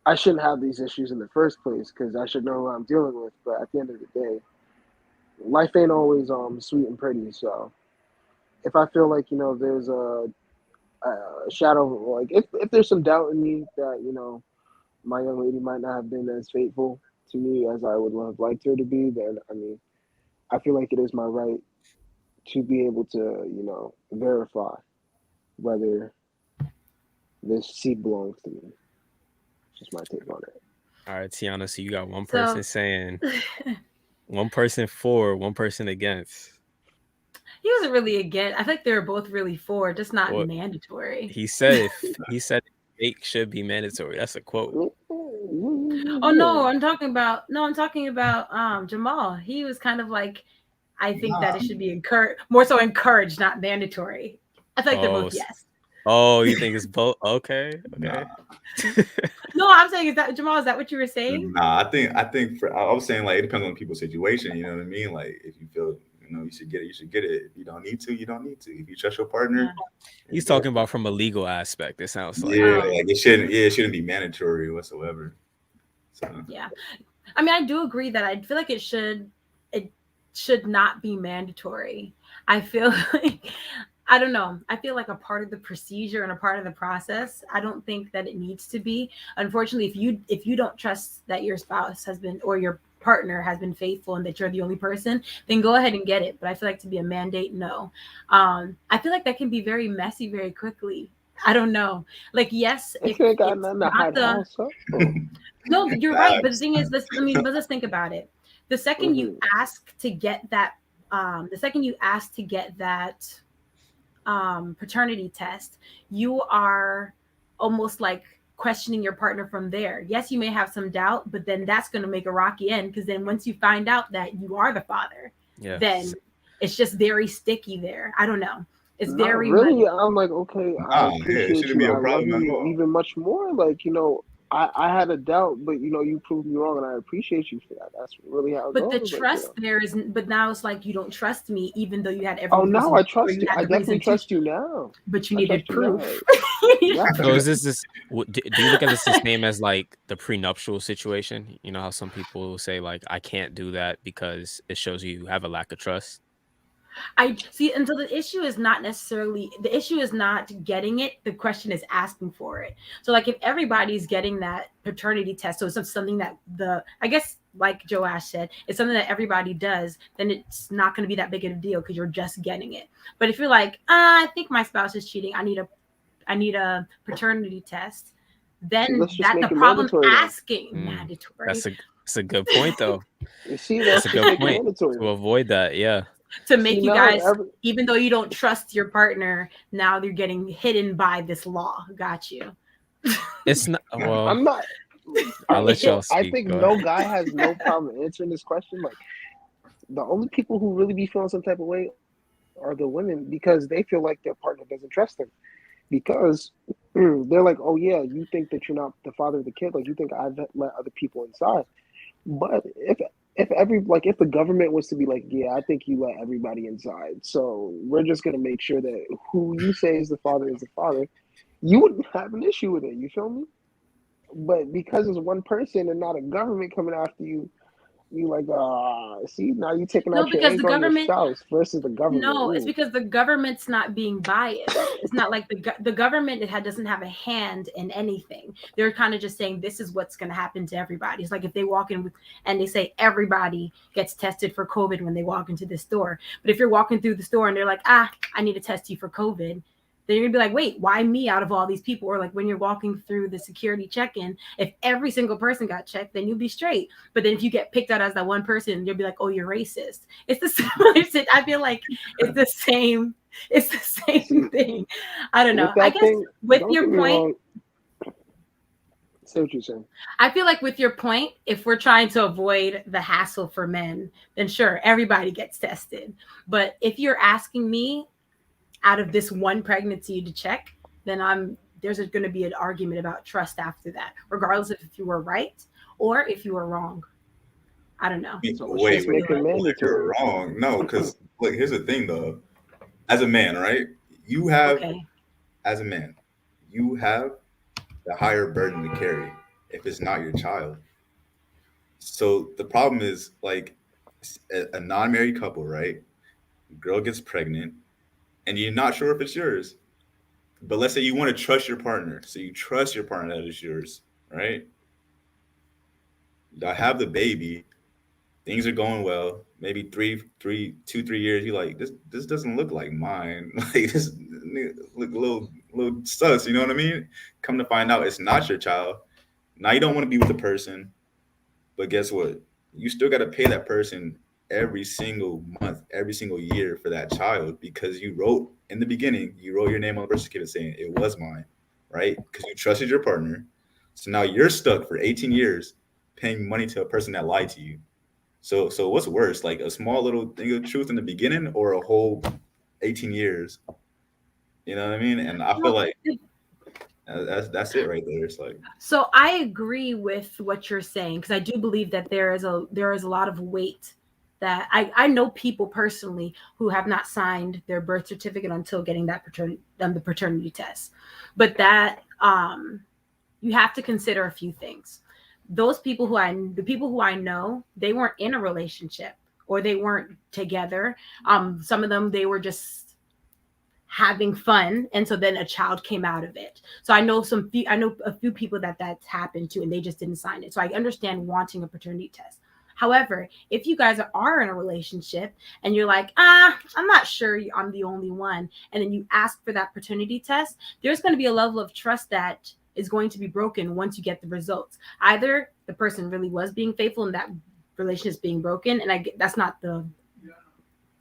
I shouldn't have these issues in the first place because I should know what I'm dealing with. But at the end of the day, life ain't always sweet and pretty. So if I feel like there's a shadow, like if there's some doubt in me that my young lady might not have been as faithful to me as I would have liked her to be, then I mean I feel like it is my right to be able to verify whether this seed belongs to me. It's just my take on it. All right, Tiana, so you got one So- person saying, one person for, one person against. He wasn't really against. I think they were both really for, just not Well, mandatory. He said fake should be mandatory. That's a quote. Oh no, I'm talking about Jamal. He was kind of like, I think that it should be more so encouraged, not mandatory. I feel like they're both yes. Oh, you think it's both? Okay. Nah. No, I'm saying is that what you were saying? Nah, I think I was saying like it depends on people's situation. You know what I mean? Like if you feel you should get it, you should get it. If you don't need to, you don't need to. If you trust your partner, He's talking about from a legal aspect. It sounds like like it shouldn't be mandatory whatsoever. So. Yeah, I mean I do agree that I feel like it should not be mandatory. I feel like I don't know. I feel like a part of the procedure and a part of the process. I don't think that it needs to be. Unfortunately, if you don't trust that your spouse has been or your partner has been faithful and that you're the only person, then go ahead and get it. But I feel like to be a mandate, no. I feel like that can be very messy very quickly. I don't know. Like yes, if ain't got nothing to hide the house up. No, you're right. But the thing is, let's think about it. The second you ask to get that, paternity test, you are almost like questioning your partner from there. Yes, you may have some doubt, but then that's going to make a rocky end because then once you find out that you are the father, then it's just very sticky there. I don't know. It's very really. I'm like, okay, I appreciate it shouldn't you. be a I love problem at you all. even much more. Like I had a doubt, but you proved me wrong, and I appreciate you for that. That's really how it But the goes. Like, trust there isn't. But now it's like you don't trust me, even though you had every oh, now reason, I or trust you you. had I the definitely reason to. trust you now. But you I needed trust you now. proof. Yeah. So is this do you look at this the same as like the prenuptial situation? You know how some people will say like I can't do that because it shows you have a lack of trust. I see. And so the issue is not necessarily the issue is not getting it. The question is asking for it. So like if everybody's getting that paternity test, so it's something that I guess like Joe Ash said, it's something that everybody does, then it's not going to be that big of a deal because you're just getting it. But if you're like, I think my spouse is cheating, I need a paternity test, See, then let's just that the make it problem mandatory then. asking mandatory That's a good point though. You see, That's let's a just good make it point mandatory to then. avoid that. Yeah. to See, make you now guys, even though you don't trust your partner, now you're getting hidden by this law. Got you. It's not well. I'm not. I'll let y'all I speak. think Go no ahead. guy has no problem answering this question. Like, the only people who really be feeling some type of way are the women because they feel like their partner doesn't trust them. Because they're like, oh yeah, you think that you're not the father of the kid, like you think I've let other people inside. But if the government was to be like, yeah, I think you let everybody inside, so we're just gonna make sure that who you say is the father, you wouldn't have an issue with it. You feel me? But because it's one person and not a government coming after you, you like, see, now you taking No, out your because the anger on your government. spouse versus the government. No, it's Ooh. because the government's not being biased. It's not like the government doesn't have a hand in anything. They're kind of just saying this is what's going to happen to everybody. It's like if they walk in and they say everybody gets tested for COVID when they walk into the store. But if you're walking through the store and they're like, I need to test you for COVID, then you're gonna be like, wait, why me out of all these people? Or like when you're walking through the security check-in, if every single person got checked, then you'll be straight. But then if you get picked out as that one person, you'll be like, oh, you're racist. It's the same. I feel like it's the same. It's the same thing. I don't know. With I that guess thing, with don't your get me point, wrong. Say what you're saying. I feel like with your point, if we're trying to avoid the hassle for men, then sure, everybody gets tested. But if you're asking me out of this one pregnancy to check, then there's going to be an argument about trust after that, regardless of if you were right or if you were wrong. I don't know. So let's Wait, just make it well, if you're mandatory. wrong, no, because look, here's the thing though. As a man, right? You have, Okay. as a man, you have the higher burden to carry if it's not your child. So the problem is like a non-married couple, right? Girl gets pregnant, and you're not sure if it's yours. But let's say you want to trust your partner, so you trust your partner that it's yours, right? I have the baby, things are going well. Maybe 2, 3 years, you're like, this doesn't look like mine. Like this look a little sus, you know what I mean? Come to find out it's not your child. Now you don't want to be with the person, but guess what? You still got to pay that person every single month, every single year for that child because you wrote in the beginning, you wrote your name on the birth certificate saying it was mine, right? Because you trusted your partner. So now you're stuck for 18 years paying money to a person that lied to you. So what's worse, like a small little thing of truth in the beginning or a whole 18 years? You know what I mean? And I feel Well, like that's it right there. It's like, so I agree with what you're saying because I do believe that there is a lot of weight that I know people personally who have not signed their birth certificate until getting the paternity test. But that you have to consider a few things. The people who I know, they weren't in a relationship or they weren't together. Some of them, they were just having fun, and so then a child came out of it. So I know a few people that's happened to, and they just didn't sign it. So I understand wanting a paternity test. However, if you guys are in a relationship and you're like, I'm not sure I'm the only one, and then you ask for that paternity test, there's going to be a level of trust that is going to be broken once you get the results. Either the person really was being faithful and that relationship is being broken, and that's not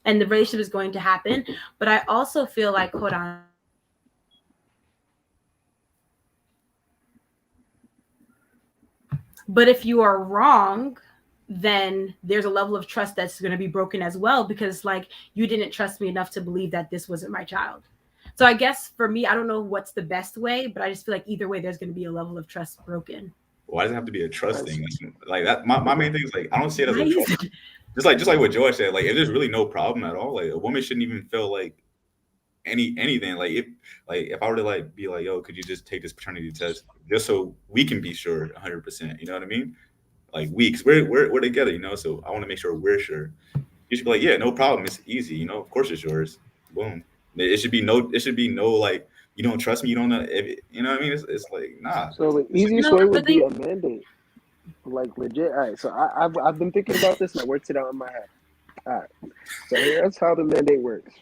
and the relationship is going to happen. But I also feel like, hold on. But if you are wrong, then there's a level of trust that's going to be broken as well because like you didn't trust me enough to believe that this wasn't my child. So I guess for me, I don't know what's the best way, but I just feel like either way, there's going to be a level of trust broken. Why does it have to be a trust thing? Like that. My main thing is like I don't see it as a Why is trust. it- Just like what George said. Like if there's really no problem at all, like a woman shouldn't even feel like anything. Like if I were to like be like, yo, could you just take this paternity test just so we can be sure 100%? You know what I mean? Like weeks, we're together, you know. So I want to make sure we're sure. You should be like, yeah, no problem. It's easy, you know. Of course it's yours. Boom. It should be no. It should be no like you don't trust me. You don't know. You know what I mean? It's like nah. So the easiest No, way the would be thing. a mandate, like legit. All right, so I've been thinking about this and I worked it out in my head. All right, so here's how the mandate works.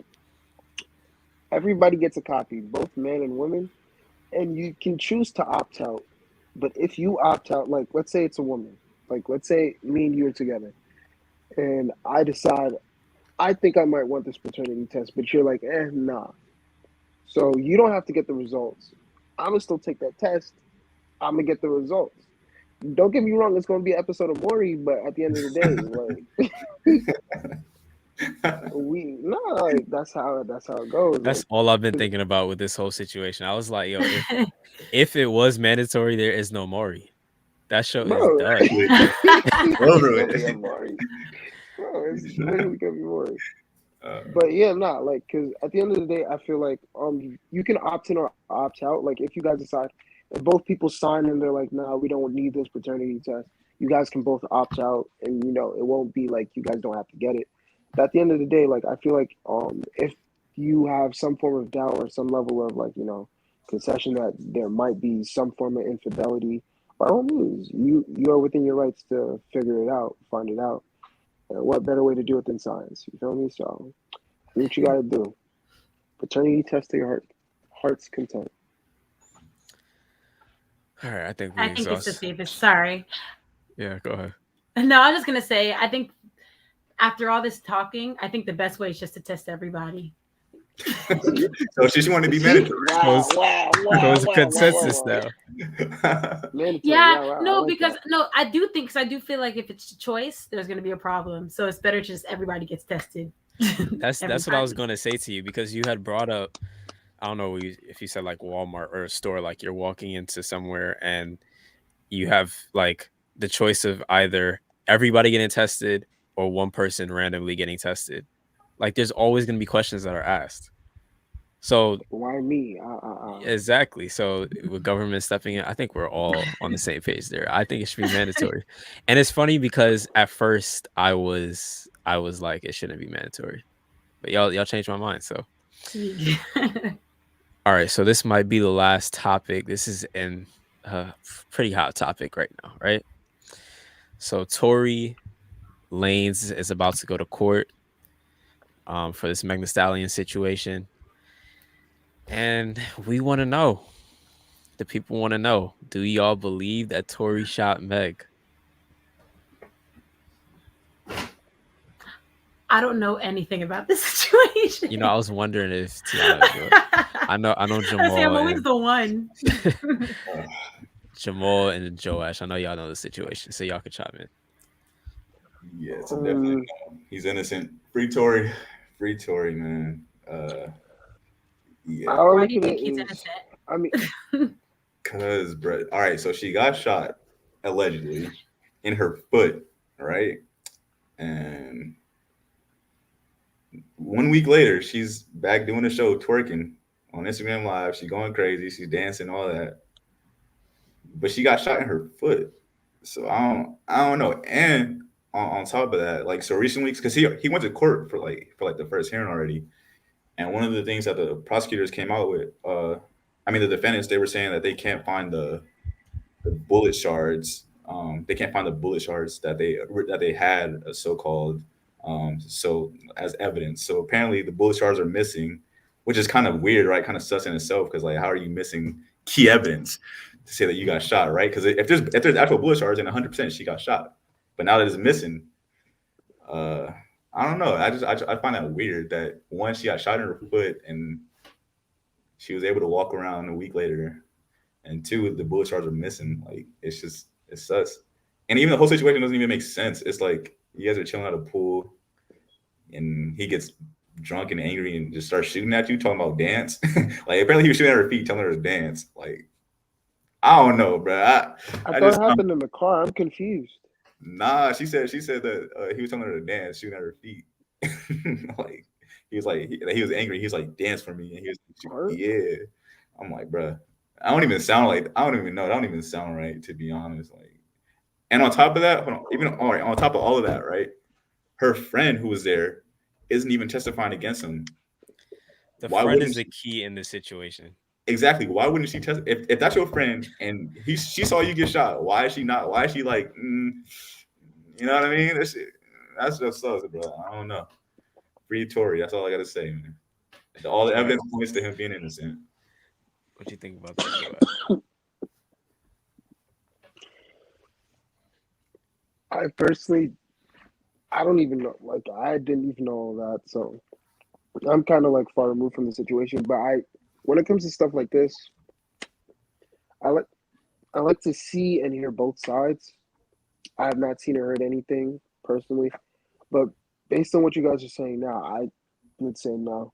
Everybody gets a copy, both men and women, and you can choose to opt out. But if you opt out, like let's say it's a woman, like let's say me and you are together, and I decide I think I might want this paternity test, but you're like, nah. So you don't have to get the results. I'm gonna still take that test. I'm gonna get the results. Don't get me wrong, it's gonna be an episode of Maury, but at the end of the day, like like that's how it goes. That's Like, all I've been thinking about with this whole situation. I was like, yo, if it was mandatory, there is no Maury. That show is bro, done. it's Over gonna be a it. Maury. Bro, it's literally gonna be Maury. But yeah, like, cause at the end of the day, I feel like you can opt in or opt out. Like if you guys decide, if both people sign and they're like, nah, we don't need this paternity test, you guys can both opt out, and it won't be like you guys don't have to get it. But at the end of the day, like I feel like if you have some form of doubt or some level of like concession that there might be some form of infidelity, by all means, you are within your rights to figure it out, find it out. And what better way to do it than science? You feel me? So do what you gotta do. Paternity test to your heart's content. All right, I think we I think it's the exhaust. safest. Sorry. Yeah, go ahead. No, I was just gonna say. I think after all this talking, I think the best way is just to test everybody. So she wanted to be mandatory. Wow, There's a consensus now. Mandatory. Yeah, Wow, I no, like because that. no, I do think because I do feel like if it's a choice, there's gonna be a problem. So it's better just everybody gets tested. That's what I was gonna say to you because you had brought up. I don't know if you said like Walmart or a store, like you're walking into somewhere and you have like the choice of either everybody getting tested or one person randomly getting tested. Like there's always going to be questions that are asked. So Why me? exactly. So with government stepping in, I think we're all on the same page there. I think it should be mandatory. And it's funny because at first I was like it shouldn't be mandatory. But y'all changed my mind, so all right, so this might be the last topic. This is an pretty hot topic right now, right? So Tory Lanez is about to go to court for this Stallion situation. And we want to know, the people want to know, do y'all believe that Tory shot Meg? I don't know anything about this situation. You know, I was wondering if Tiana would. I know Jamal. I'm always the one. Jamal and Joash. I know y'all know the situation, so y'all could chime in. Yeah, it's definitely no. He's innocent. Free Tory, man. Yeah. Why do you think he's innocent? I mean, cause, bro. All right, so she got shot allegedly in her foot, right? And 1 week later, she's back doing a show, twerking on Instagram Live. She's going crazy. She's dancing, all that. But she got shot in her foot. So I don't know. And on top of that, like so recently, because he went to court for the first hearing already. And one of the things that the prosecutors came out with, the defendants, they were saying that they can't find the bullet shards. They can't find the bullet shards that they had so-called so as evidence. So apparently the bullet shards are missing, which is kind of weird, right? Kind of sus in itself because like how are you missing key evidence to say that you got shot, right? Because if there's actual bullet shards, then 100% she got shot. But now that it's missing, I don't know. I find that weird that one, she got shot in her foot and she was able to walk around a week later, and two, the bullet shards are missing. Like it's sus. And even the whole situation doesn't even make sense. It's like you guys are chilling at a pool, and he gets drunk and angry and just start shooting at you, talking about dance. Like apparently he was shooting at her feet, telling her to dance. Like I don't know, bro. I I thought just it happened in the car. I'm confused. nah. She said that he was telling her to dance, shooting at her feet. Like he was angry. He was like, dance for me, and he was Art? yeah. I'm like, bro. I don't even sound like I don't even know. That don't even sound right, to be honest. Like, and on top of that, hold on, even all right, on top of all of that, right? Her friend who was there isn't even testifying against him. The Why friend is wouldn't the she? key in this situation. Exactly. Why wouldn't she test? If that's your friend and she saw you get shot, why is she not? Why is she like, you know what I mean? That's just sucks, bro. I don't know. Free Tory. That's all I gotta say, man. All the All right, evidence points to him being innocent. what you think about that, Joel? I personally, I don't even know. Like, I didn't even know all that. So I'm kind of like far removed from the situation. But when it comes to stuff like this, I like I like to see and hear both sides. I have not seen or heard anything personally, but based on what you guys are saying now, I would say no.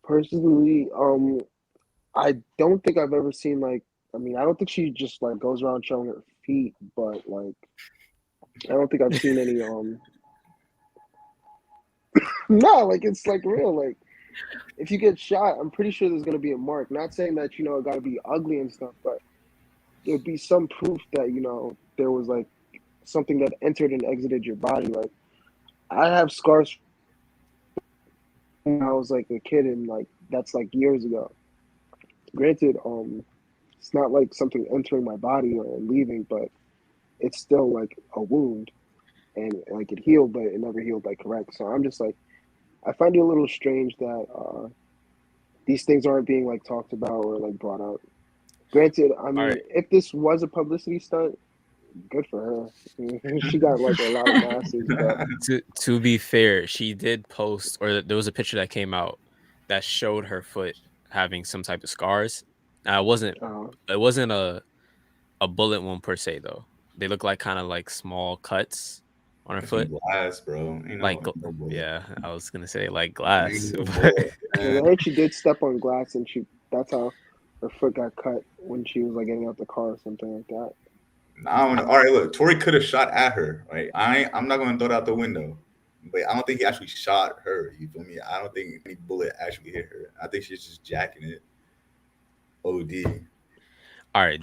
Personally, I don't think I've ever seen like. I mean, I don't think she just like goes around showing her feet, but like, I don't think I've seen any. No, like it's like real. Like, if you get shot, I'm pretty sure there's gonna be a mark. Not saying that it got to be ugly and stuff, but there'd be some proof that there was like something that entered and exited your body. Like, I have scars when I was like a kid, and like that's like years ago. Granted, it's not like something entering my body or leaving, but it's still like a wound, and like it healed, but it never healed like correct. So I'm just like, I find it a little strange that these things aren't being like talked about or like brought up. Granted, I All mean, right. if this was a publicity stunt, good for her. She got like a lot of masses, but To be fair, she did post, or there was a picture that came out that showed her foot having some type of scars. It wasn't uh, it wasn't a bullet wound per se though. They look like kind of like small cuts on her It's from foot. glass, bro. Like No bullet. yeah, I was gonna say like Ain't glass. no But bullet, because I man. heard she did step on glass, and that's how her foot got cut when she was like getting out the car or something like that. I don't know. All right, look, Tory could have shot at her, right? I'm not gonna throw it out the window, but I don't think he actually shot her. You feel me? I don't think any bullet actually hit her. I think she's just jacking it. OD. all right,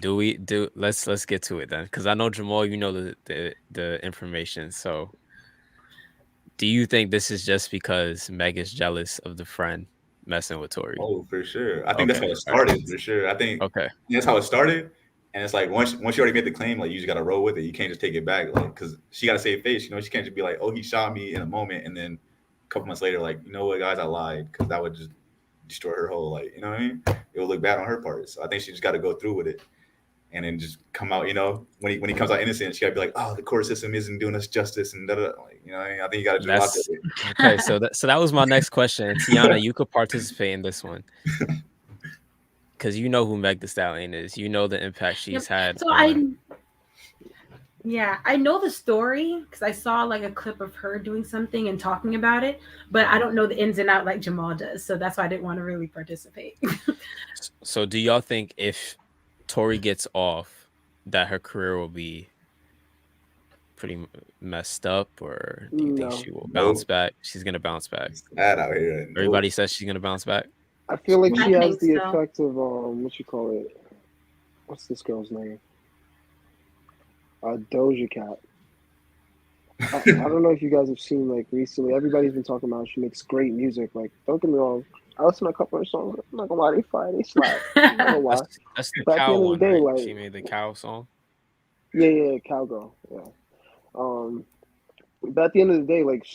let's get to it then, because I know Jamal, you know the information. So, do you think this is just because Meg is jealous of the friend messing with Tori? Oh, for sure. I think that's Okay, how it all right, started. For sure. I think okay. that's how it started. And it's like once you already made the claim, like you just gotta roll with it. You can't just take it back, like because she gotta save face. She can't just be like, "Oh, he shot me in a moment," and then a couple months later, like, you know what, guys, I lied, because that would just destroy her whole, like, you know what I mean? It would look bad on her part. So I think she just got to go through with it, and then just come out. When he comes out innocent, she got to be like, "Oh, the court system isn't doing us justice," and da da. Like, you know what I mean? I think you got to just rock with That's okay. So that was my next question. And Tiana, it. you could participate in this one because you know who Meg the Stallion is. You know the impact Yep. she's had So on. I know the story because I saw like a clip of her doing something and talking about it, but I don't know the ins and out like Jamal does. So that's why I didn't want to really participate. So do y'all think if Tori gets off, that her career will be pretty messed up, or do you think No, she will bounce Nope. back? She's gonna bounce back. It's sad out here. Nope. Everybody says she's gonna bounce back. I feel like I she has think the so. effect of what you call it. What's this girl's name? Doja Cat. I don't know if you guys have seen like recently. Everybody's been talking about she makes great music. Like, don't get me wrong. I listen to a couple of her songs. I'm not gonna lie, they fire, they slap. I'm not gonna lie. That's the But at the cow end of the one, day, right? like, She made the cow song. yeah, cowgirl, yeah. Um, but at the end of the day, like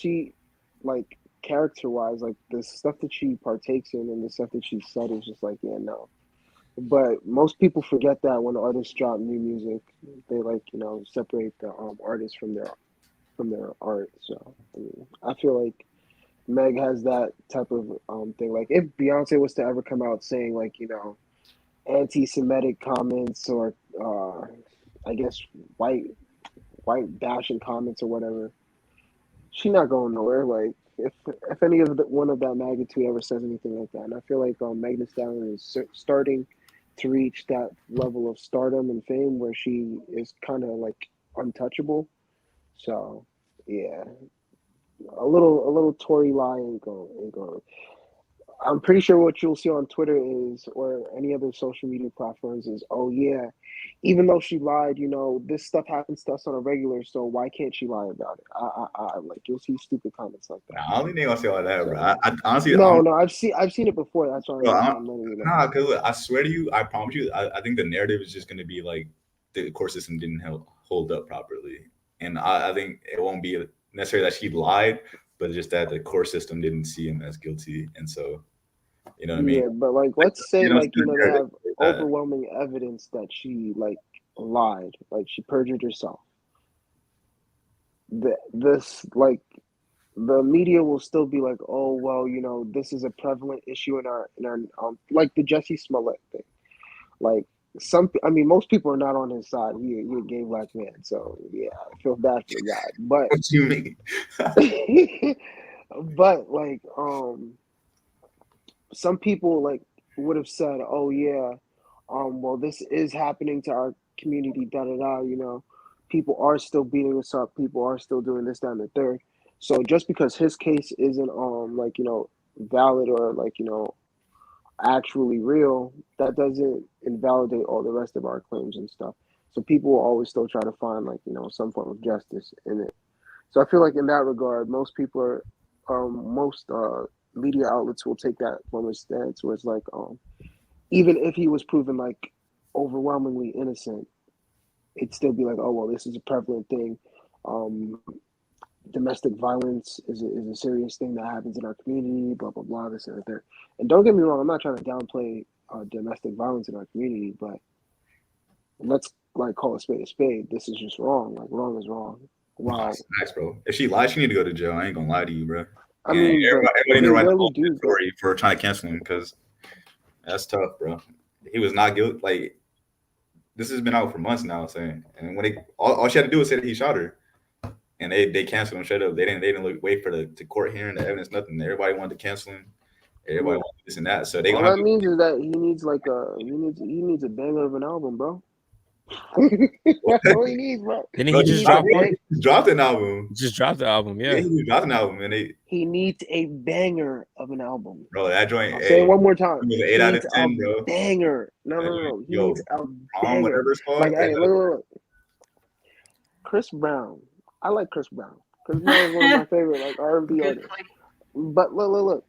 like character wise, like the stuff that she partakes in and the stuff that she said is just like, yeah, no. But most people forget that when artists drop new music, they like separate the artist from their art. So I mean, I feel like Meg has that type of thing. Like if Beyonce was to ever come out saying like anti-Semitic comments or I guess white bashing comments or whatever, she not going nowhere. Like if any of one of that magnitude ever says anything like that, and I feel like Megan Thee Stallion is starting to reach that level of stardom and fame where she is kind of like untouchable. So yeah, a little Tory lie ain't going. I'm pretty sure what you'll see on Twitter is, or any other social media platforms is, oh yeah, even though she lied, this stuff happens to us on a regular, so why can't she lie about it? Like you'll see stupid comments like that. Nah, I don't think they gonna say all that, bro. So I honestly, no, I've seen it before. That's why bro, I'm letting you know. nah, because I swear to you, I promise you, I think the narrative is just gonna be like the court system didn't hold up properly, and I think it won't be necessarily that she lied, but just that the court system didn't see him as guilty, and so you know what I mean. Yeah, but like, Like, let's say like the they narrative have is that. overwhelming evidence that she like lied, like she perjured herself. This like the media will still be like, oh well, this is a prevalent issue in our like the Jesse Smollett thing. Like I mean, most people are not on his side. He a gay black man, so yeah, I feel bad for the guy. But What you mean? but like some people like would have said, oh yeah, well this is happening to our community, da da da. People are still beating us up. People are still doing this, that, and the third. So just because his case isn't like valid or like actually real, that doesn't invalidate all the rest of our claims and stuff. So people will always still try to find like some form of justice in it. So I feel like in that regard, most people are, most media outlets will take that from a stance where it's like, even if he was proven like overwhelmingly innocent, it'd still be like, oh well, this is a prevalent thing. Um, Domestic violence is a serious thing that happens in our community. Blah blah blah. This and that. There. And don't get me wrong, I'm not trying to downplay domestic violence in our community, but let's like call a spade a spade. This is just wrong. Like wrong is wrong. Nah, Wow. it's nice, bro. If she lied, she need to go to jail. I ain't gonna lie to you, bro. I And mean, but everybody in they the right to rarely own his do. But story for trying to cancel him because that's tough, bro. He was not guilty. Like this has been out for months now, saying, and when they all she had to do was say that he shot her, and they canceled him straight up. They didn't wait for the court hearing, the evidence, nothing. Everybody wanted to cancel him. Everybody yeah, wanted this and that. So they all gonna have that to. means is that he needs a banger of an album, bro. That's all he needs, bro. Didn't Bro, he He just needs a drop one? bang. he dropped an album. Just dropped the album, Yeah, yeah. he dropped an album, and they, He needs a banger of an album. bro, that joint, I'll say it hey, one more it time. was an He 8 out of needs a 10, bro. banger. No, That no, no, joint, no. He needs yo, a prom, banger. whatever it's Like, called. hey, look. Chris Brown. I like Chris Brown. Chris Brown is one of my favorite like R&B Good artists. point. But look.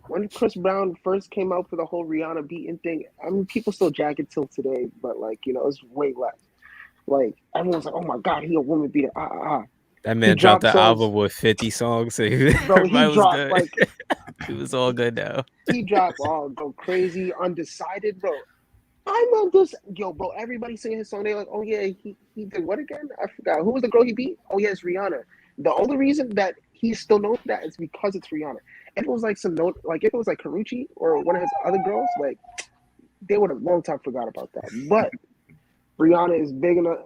When Chris Brown first came out for the whole Rihanna beating thing, I mean, people still jack it till today, but like it's way less. Like everyone's like, "Oh my God, he a woman beater!" That He man dropped dropped the songs, album with 50 songs, so bro. He everybody was dropped good. like It was all good now. he dropped go crazy, undecided, bro. I'm on this, yo, bro. Everybody singing his song. They're like, "Oh yeah, he did what again? I forgot. Who was the girl he beat? Oh yeah, it's Rihanna." The only reason that he's still known for that is because it's Rihanna. If it was like if it was like Karuchi or one of his other girls, like they would have long time forgot about that. But Rihanna is big enough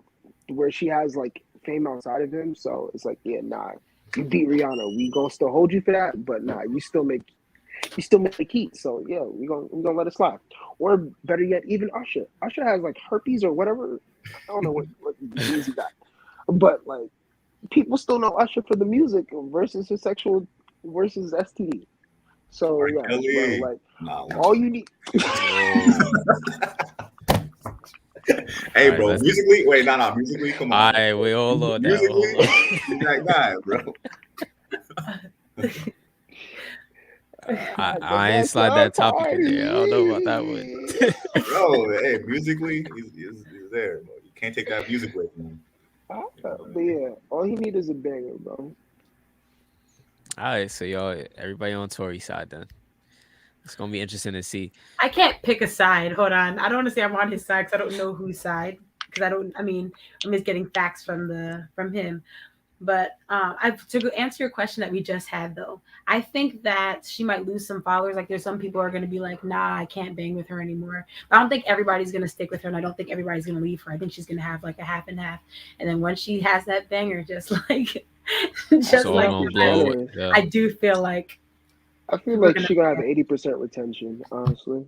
where she has like fame outside of him, so it's like, yeah, nah, you beat Rihanna, we gonna still hold you for that, but nah, you still make heat, so yeah, we gonna let it slide. Or better yet, even Usher. Usher has like herpes or whatever. I don't know what disease he got, but like people still know Usher for the music versus his sexual versus STD. So R. yes, bro, Kelly. like Nah, all you need. Whoa. All hey, right, bro, let's. musically, wait, nah, musically, come All on, right, we hold on now. musically, Hold on. he's that guy, bro. At the I ain't slide that backyard topic in there. I don't know about that one. party. Bro, hey, musically, he's there, bro. You can't take that music away from him. You know what I But mean? yeah, all he need is a banger, bro. All right, so y'all, everybody on Tory's side then. It's gonna be interesting to see. I can't pick a side. Hold on. I don't want to say I'm on his side because I don't know whose side. Because I don't. I mean, I'm just getting facts from him. But to answer your question that we just had, though, I think that she might lose some followers. Like, there's some people who are going to be like, nah, I can't bang with her anymore. But I don't think everybody's going to stick with her, and I don't think everybody's going to leave her. I think she's going to have like a half and half. And then once she has that banger, just like Just It's all like gonna the blow. pilot, Yeah. I do feel like I feel we're like gonna. she gonna have 80% retention, honestly,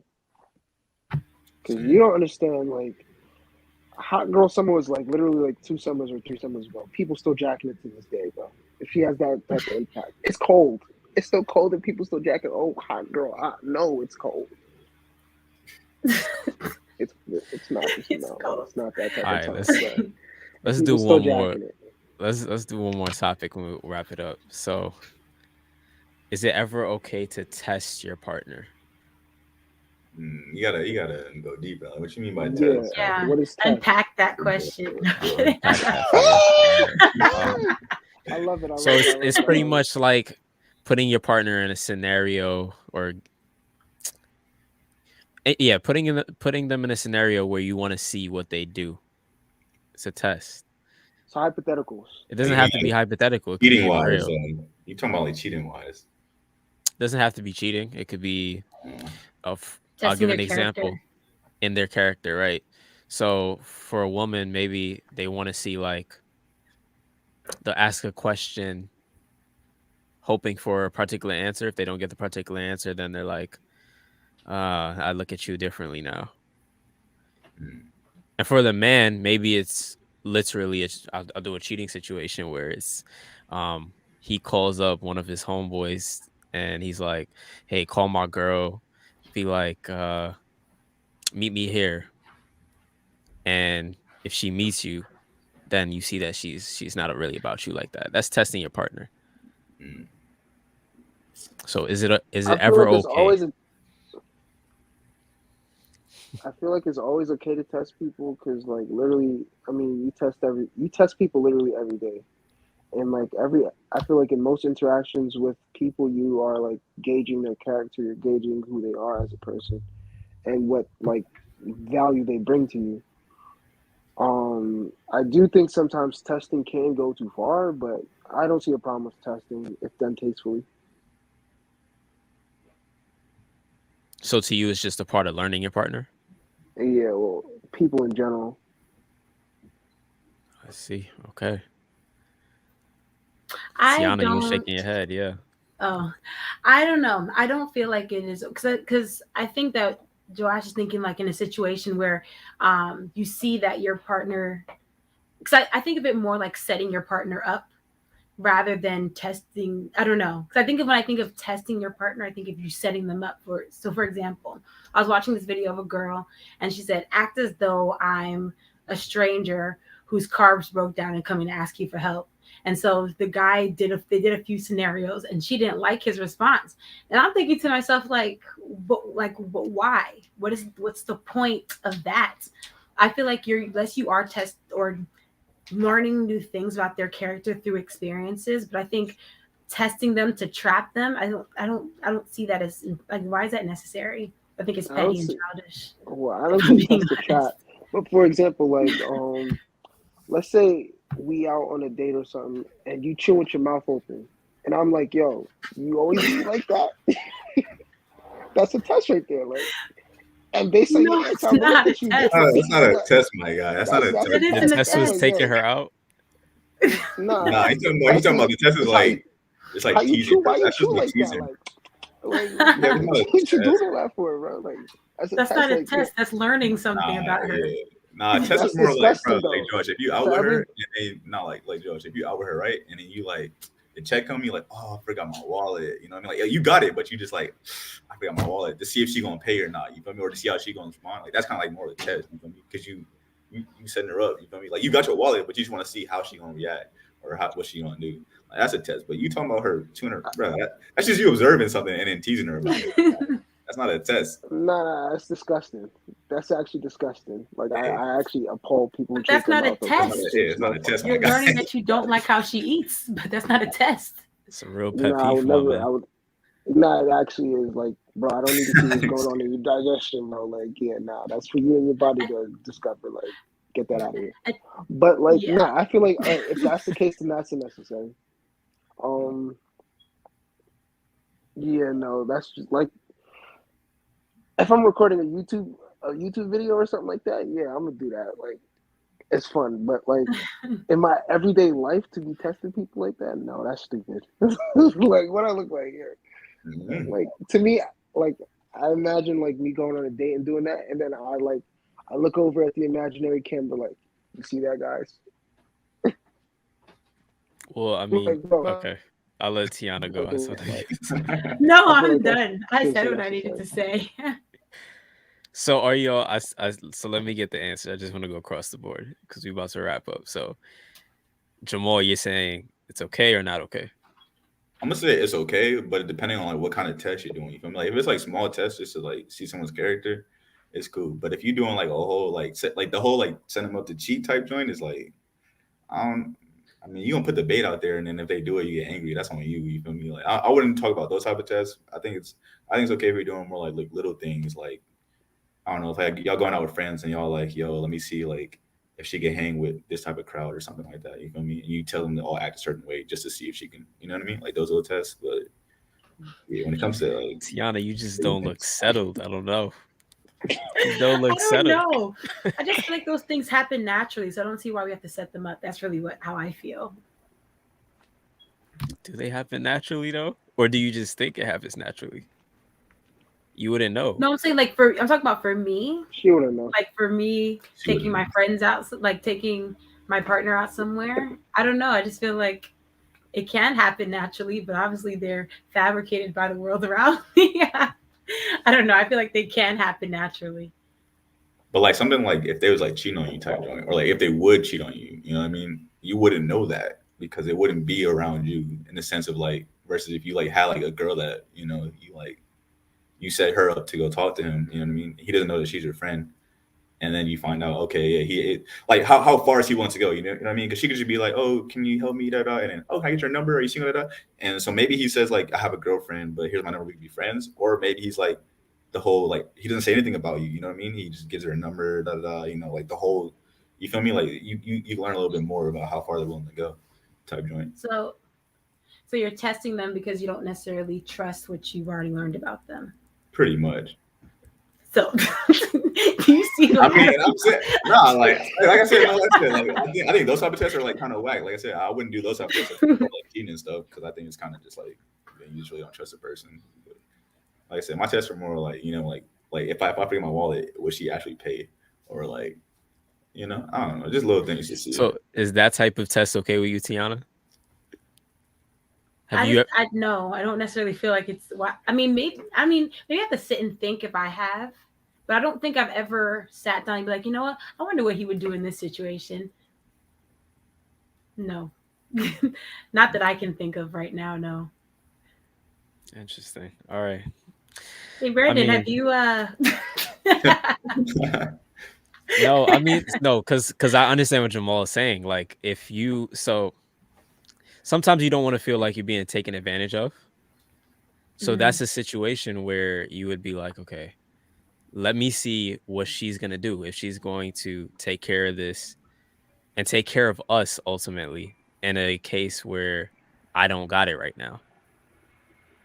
because you Same. don't understand. Like, hot girl summer was like literally like 2 summers or 3 summers ago. People still jacking it to this day, bro. If she has that type of impact, it's cold. It's still cold, and people still jacking. Oh, hot girl, hot. No, it's cold. It's not just It's no. cold. It's not that type All of right, time, let's bro. And let's do people still one more. jacking it. Let's do one more topic and we'll wrap it up. So, is it ever okay to test your partner? You gotta go deeper. Like, what you mean by Yeah. test? Yeah, What is test? unpack that question. No, I'm Yeah. kidding. Unpack that for me. I love it. I So love it. I love it's it. I pretty love it. much like putting your partner in a scenario, or yeah, putting them in a scenario where you want to see what they do. It's a test. So hypotheticals. It Like, doesn't you have to mean be hypothetical. It could cheating be wise? real. You talking about like cheating wise? It doesn't have to be cheating. It could be of. I'll Testing give their an example character. in their character, right? So for a woman, maybe they want to see like they'll ask a question hoping for a particular answer. If they don't get the particular answer, then they're like, I look at you differently now. Mm. And for the man, maybe it's literally I'll do a cheating situation where it's he calls up one of his homeboys and he's like, hey, call my girl, be like, meet me here. And if she meets you, then you see that she's not really about you like that. That's testing your partner. Mm. So is it I feel ever like it's okay? always. I feel like it's always okay to test people because, like, literally, I mean, you test people literally every day, and like I feel like in most interactions with people, you are like gauging their character, you're gauging who they are as a person, and what like value they bring to you. I do think sometimes testing can go too far, but I don't see a problem with testing if done tastefully. So to you, it's just a part of learning your partner. And yeah, well, people in general. I see. Okay. I Sienna, you were don't. shaking your head. Yeah. Oh, I don't know. I don't feel like it is because I think that Joash is thinking like in a situation where you see that your partner, because I think of it more like setting your partner up rather than testing. I don't know, because I think of when I think of testing your partner, I think of you setting them up for. So for example, I was watching this video of a girl and she said, act as though I'm a stranger whose carbs broke down and coming to ask you for help. And so the guy they did a few scenarios and she didn't like his response. And I'm thinking to myself, but why? What's the point of that? I feel like unless you are test or learning new things about their character through experiences, but I think testing them to trap them, I don't see that as like, why is that necessary? I think it's I don't petty and see. childish. Well, I If don't I'm say being test the honest. trap, but for example, like let's say we out on a date or something, and you chew with your mouth open, and I'm like, yo, you always eat like that? That's a test right there, like. And based on No, your answer, it's I'm gonna look not a at you test. That's differently. not a test, my guy. That's not a That's test. a That The isn't test. a test That's was like, test. taking yo, her out. nah. Nah, I he's talking think about the test is it's how you like it's like teasing. why you That's just chew like like that, teasing. like Yeah, it's not a what you test. doing all that for, bro? Like that's a That's test. not a Like, yo, test. That's learning something Nah, about her. yeah. Nah, test is that's more like, bro, disgusting like though. George, if you out For with her every and then not like George, if you out with her, right? And then you like the check come, you like, oh, I forgot my wallet. You know what I mean? Like, yeah, you got it, but you just like, I forgot my wallet to see if she gonna pay or not. You feel me? Or to see how she gonna respond. Like that's kind of like more of a test. You feel me? Because you setting her up. You feel me? Like you got your wallet, but you just want to see how she gonna react or what she gonna do. Like, that's a test. But you talking about her tuning her, bro? That's just you observing something and then teasing her about it. That's not a test. nah, that's disgusting. That's actually disgusting. Like Yeah, I actually appall people who But chew with that's their not a mouth open. Like test. it's not a test, my You're guy. learning that you don't like how she eats, but that's not a test. It's a real You pet know, I peeve would for my never. man. I would. Nah, it actually is like, bro. I don't need to see what's going on in your digestion, bro. Like, yeah, nah, that's for you and your body to discover. Like, get that out of here. I- But like, yeah. nah, I feel like if that's the case, then that's unnecessary. Um, yeah, no, that's just like if I'm recording a YouTube video or something like that. Yeah, I'm gonna do that. Like, it's fun, but like in my everyday life to be testing people like that, no, that's stupid. Like what I look like here. Mhm. Like to me, like I imagine like me going on a date and doing that, and then I look over at the imaginary camera like, you see that, guys? Well, I Like, mean, bro, okay. I'll let Tiana go. I saw like No, I feel I'm like that done. I shouldn't said be what I needed to necessary. say. So are y'all? So let me get the answer. I just want to go across the board because we about to wrap up. So Jamal, you're saying it's okay or not okay? I'm gonna say it's okay, but depending on like what kind of test you're doing, you feel me? Like if it's like small tests just to like see someone's character, it's cool. But if you're doing like a whole like set, like the whole like send them up to cheat type joint is like I don't. I mean, you gonna put the bait out there, and then if they do it, you get angry. That's on you. You feel me? Like I wouldn't talk about those type of tests. I think it's okay if you're doing more like little things. Like I don't know if like y'all going out with friends and y'all like, yo, let me see like if she can hang with this type of crowd or something like that. You feel me? And you tell them to all act a certain way just to see if she can. You know what I mean? Like those little tests. But yeah, when it comes to like Tiana, you just big don't look things, settled. I don't know. You don't I look don't settled. know. I just feel like those things happen naturally, so I don't see why we have to set them up. That's really how I feel. Do they happen naturally though, or do you just think it happens naturally? You wouldn't know. No, I'm saying I'm talking about for me, She wouldn't know. like for me she taking wouldn't my know. friends out, like taking my partner out somewhere. I don't know. I just feel like it can happen naturally, but obviously they're fabricated by the world around me. I don't know. I feel like they can happen naturally. But like something like if they was like cheating on you type joint, or like if they would cheat on you, you know what I mean? You wouldn't know that because it wouldn't be around you in the sense of like versus if you like had like a girl that you like you set her up to go talk to him. You know what I mean? He doesn't know that she's your friend, and then you find out, okay, yeah, like how far does he want to go? You know what I mean? Because she could just be like, oh, can you help me, da da, and then oh, can I get your number? Are you single, da da? And so maybe he says like, I have a girlfriend, but here's my number, we can be friends. Or maybe he's like, the whole like he doesn't say anything about you. You know what I mean? He just gives her a number, da da, da, like the whole. You feel me? Like you learn a little bit more about how far they're willing to go, type joint. So you're testing them because you don't necessarily trust what you've already learned about them. Pretty much. So do you see I like mean, I'm saying, nah, like I said, no, like I said, like I think those type of tests are like kind of whack. Like I said, I wouldn't do those type of tests if people like cheating and stuff because I think it's kind of just like you just really don't trust a person. But like I said, my tests are more like like if I forget my wallet, would she actually pay or like I don't know, just little things to see. So is that type of test okay with you, Tiana? Have I you? just I know I don't necessarily feel like it's why maybe I have to sit and think if I have, but I don't think I've ever sat down and be like, you know what, I wonder what he would do in this situation. No. Not that I can think of right now, no. Interesting. All right. Hey I Brandon, have mean, you no. I mean, no, because I understand what Jamal is saying. Like, if you sometimes you don't want to feel like you're being taken advantage of. So that's a situation where you would be like, okay, let me see what she's gonna do if she's going to take care of this and take care of us ultimately in a case where I don't got it right now.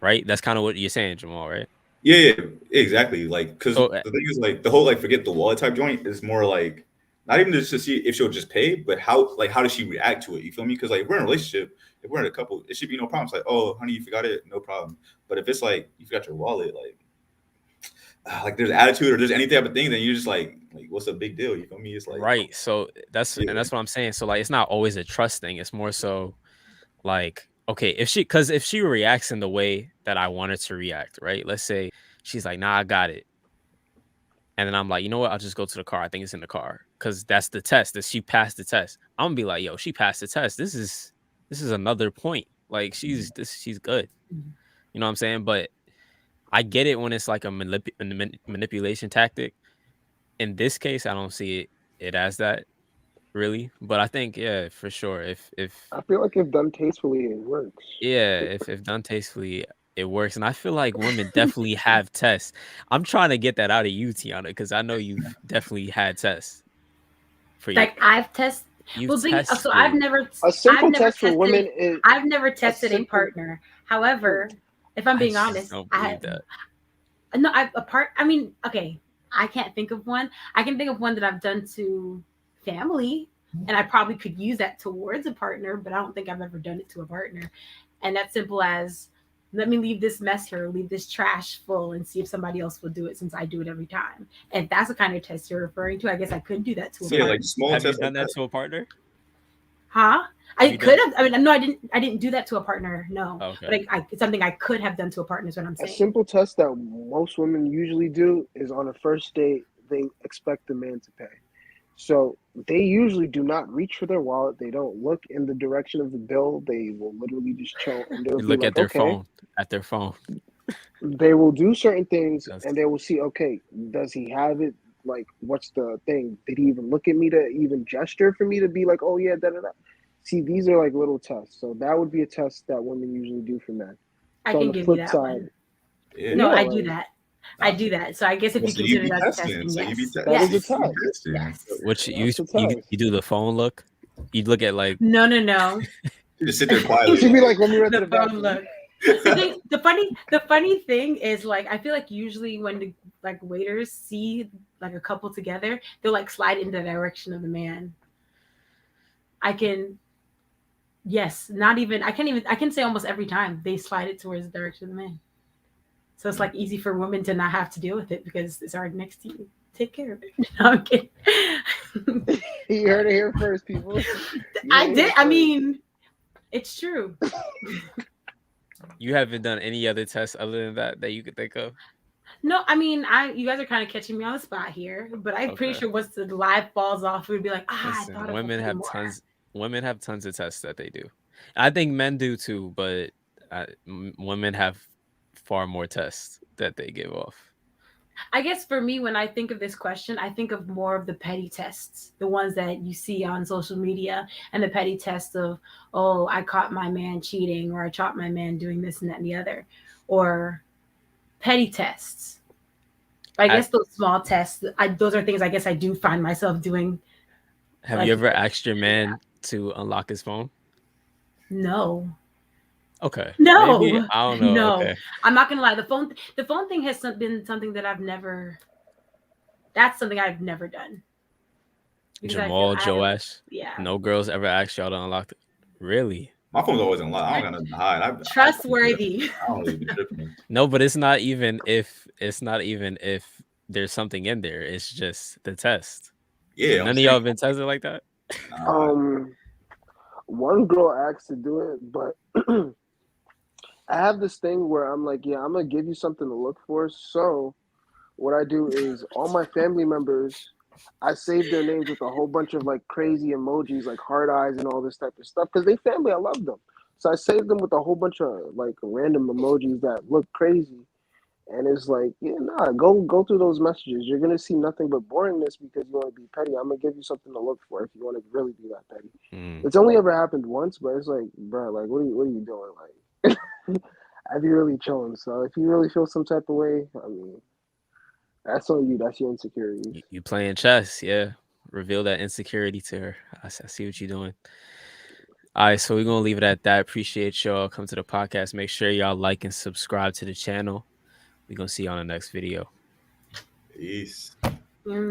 Right? That's kind of what you're saying, Jamal, right? Yeah, exactly. Like, because So the thing is, like, the whole like forget the wallet type joint is more like not even just to see if she'll just pay, but how does she react to it? You feel me? Because like we're in a relationship, if we're in a couple, it should be no problem. It's like, oh, honey, you forgot it, no problem. But if it's like you forgot your wallet, like there's attitude or there's any type of thing, then you're just like what's the big deal? You feel me? It's like, right. So that's yeah, what I'm saying. So like it's not always a trust thing. It's more so like, okay, if she reacts in the way that I want her to react, right? Let's say she's like, nah, I got it. And then I'm like, you know what? I'll just go to the car. I think it's in the car. Cause that's the test. That she passed the test. I'm gonna be like, yo, she passed the test. This is another point. Like she's good. You know what I'm saying? But I get it when it's like a manipulation tactic. In this case, I don't see it as that really. But I think, yeah, for sure. If I feel like if done tastefully, it works. Yeah, if done tastefully, it works. And I feel like women definitely have tests. I'm trying to get that out of you, Tiana, because I know you've definitely had tests for you. like I've tested You've well so tested. A simple test for women is I've never a tested a simple. partner. However, if I'm I being just honest, don't believe that. okay, I can't think of one. I can think of one that I've done to family, and I probably could use that towards a partner, but I don't think I've ever done it to a partner. And that's simple as, let me leave this mess here, leave this trash full, and see if somebody else will do it since I do it every time. And if that's the kind of test you're referring to, I guess I could do that to a So, Yeah, partner. like small have you tests done like that to a partner? Huh? Have I you could done? have. I mean, no, I didn't. I didn't do that to a partner. No, Oh, but okay. it's something I could have done to a partner. Is what I'm A saying. simple test that most women usually do is on a first date, they expect the man to pay. So they usually do not reach for their wallet. They don't look in the direction of the bill. They will literally just chill and they'll You be look like, at their okay. phone. At their phone. They will do certain things That's, and they will see, okay, does he have it? Like, what's the thing? Did he even look at me to even gesture for me to be like, oh yeah, da da da? See, these are like little tests. So that would be a test that women usually do for men. I So on can the give you flip that side, one. yeah. No, yeah, I do like that. I Nah, do that. So I guess if well, you so you consider be that a test, testing. then So you be yes, te- that is a yes, you be test. testing. yes. which That's a you test. do the phone look. You look at like No, no, no. You just sit there quietly, She'd be like, like, let me run to The the phone bathroom. look. The funny thing is, like, I feel like usually when the like waiters see like a couple together, they'll like slide in the direction of the man. I can, yes, not even I can say almost every time they slide it towards the direction of the man. So it's like easy for women to not have to deal with it because it's already next to you. Take care of it. No, I'm kidding. You heard it here first, people. You heard I it did. here I first. mean, it's true. you haven't done any other tests other than that you could think of. No, I mean, I you guys are kind of catching me on the spot here, but I'm pretty Okay. sure once the live falls off, we'd be like, I Listen, thought of a few more. women have tons of tests that they do. I think men do too, but women have far more tests that they give off. I guess for me, when I think of this question, I think of more of the petty tests, the ones that you see on social media, and the petty test of, oh, I caught my man cheating, or I caught my man doing this and that and the other, or petty tests. I I, guess those small tests, those are things I guess I do find myself doing. have you Like, ever asked your man to unlock his phone? no, Okay. Maybe no, I don't know. no. Okay. I'm not gonna lie. The phone thing has been something that I've never. That's something I've never done because I feel Jamal, I have. Joash, Yeah. no girls ever asked y'all to unlock it. Really? my phone's always unlocked. I don't got nothing to hide. Trustworthy. I don't really be tripping. No, but it's not even if there's something in there. It's just the test. Yeah, I'm None of saying, y'all been tested like that. nah, Um, one girl asked to do it, but I have this thing where I'm like, yeah, I'm gonna give you something to look for. So what I do is all my family members, I save their names with a whole bunch of like crazy emojis, like heart eyes and all this type of stuff, because they family, I love them. So I save them with a whole bunch of like random emojis that look crazy. And it's like, yeah, nah, go through those messages. You're gonna see nothing but boringness because you want to be petty. I'm gonna give you something to look for if you want to really be that petty. Mm. It's only ever happened once, but it's like, bro, like, what are you doing? Like, I'd be really chilling. So if you really feel some type of way, I mean, that's on you. That's your insecurities. You playing chess, yeah. Reveal that insecurity to her. I see what you're doing. All right, so we're gonna leave it at that. Appreciate y'all come to the podcast. Make sure y'all like and subscribe to the channel. We're gonna see you on the next video. peace.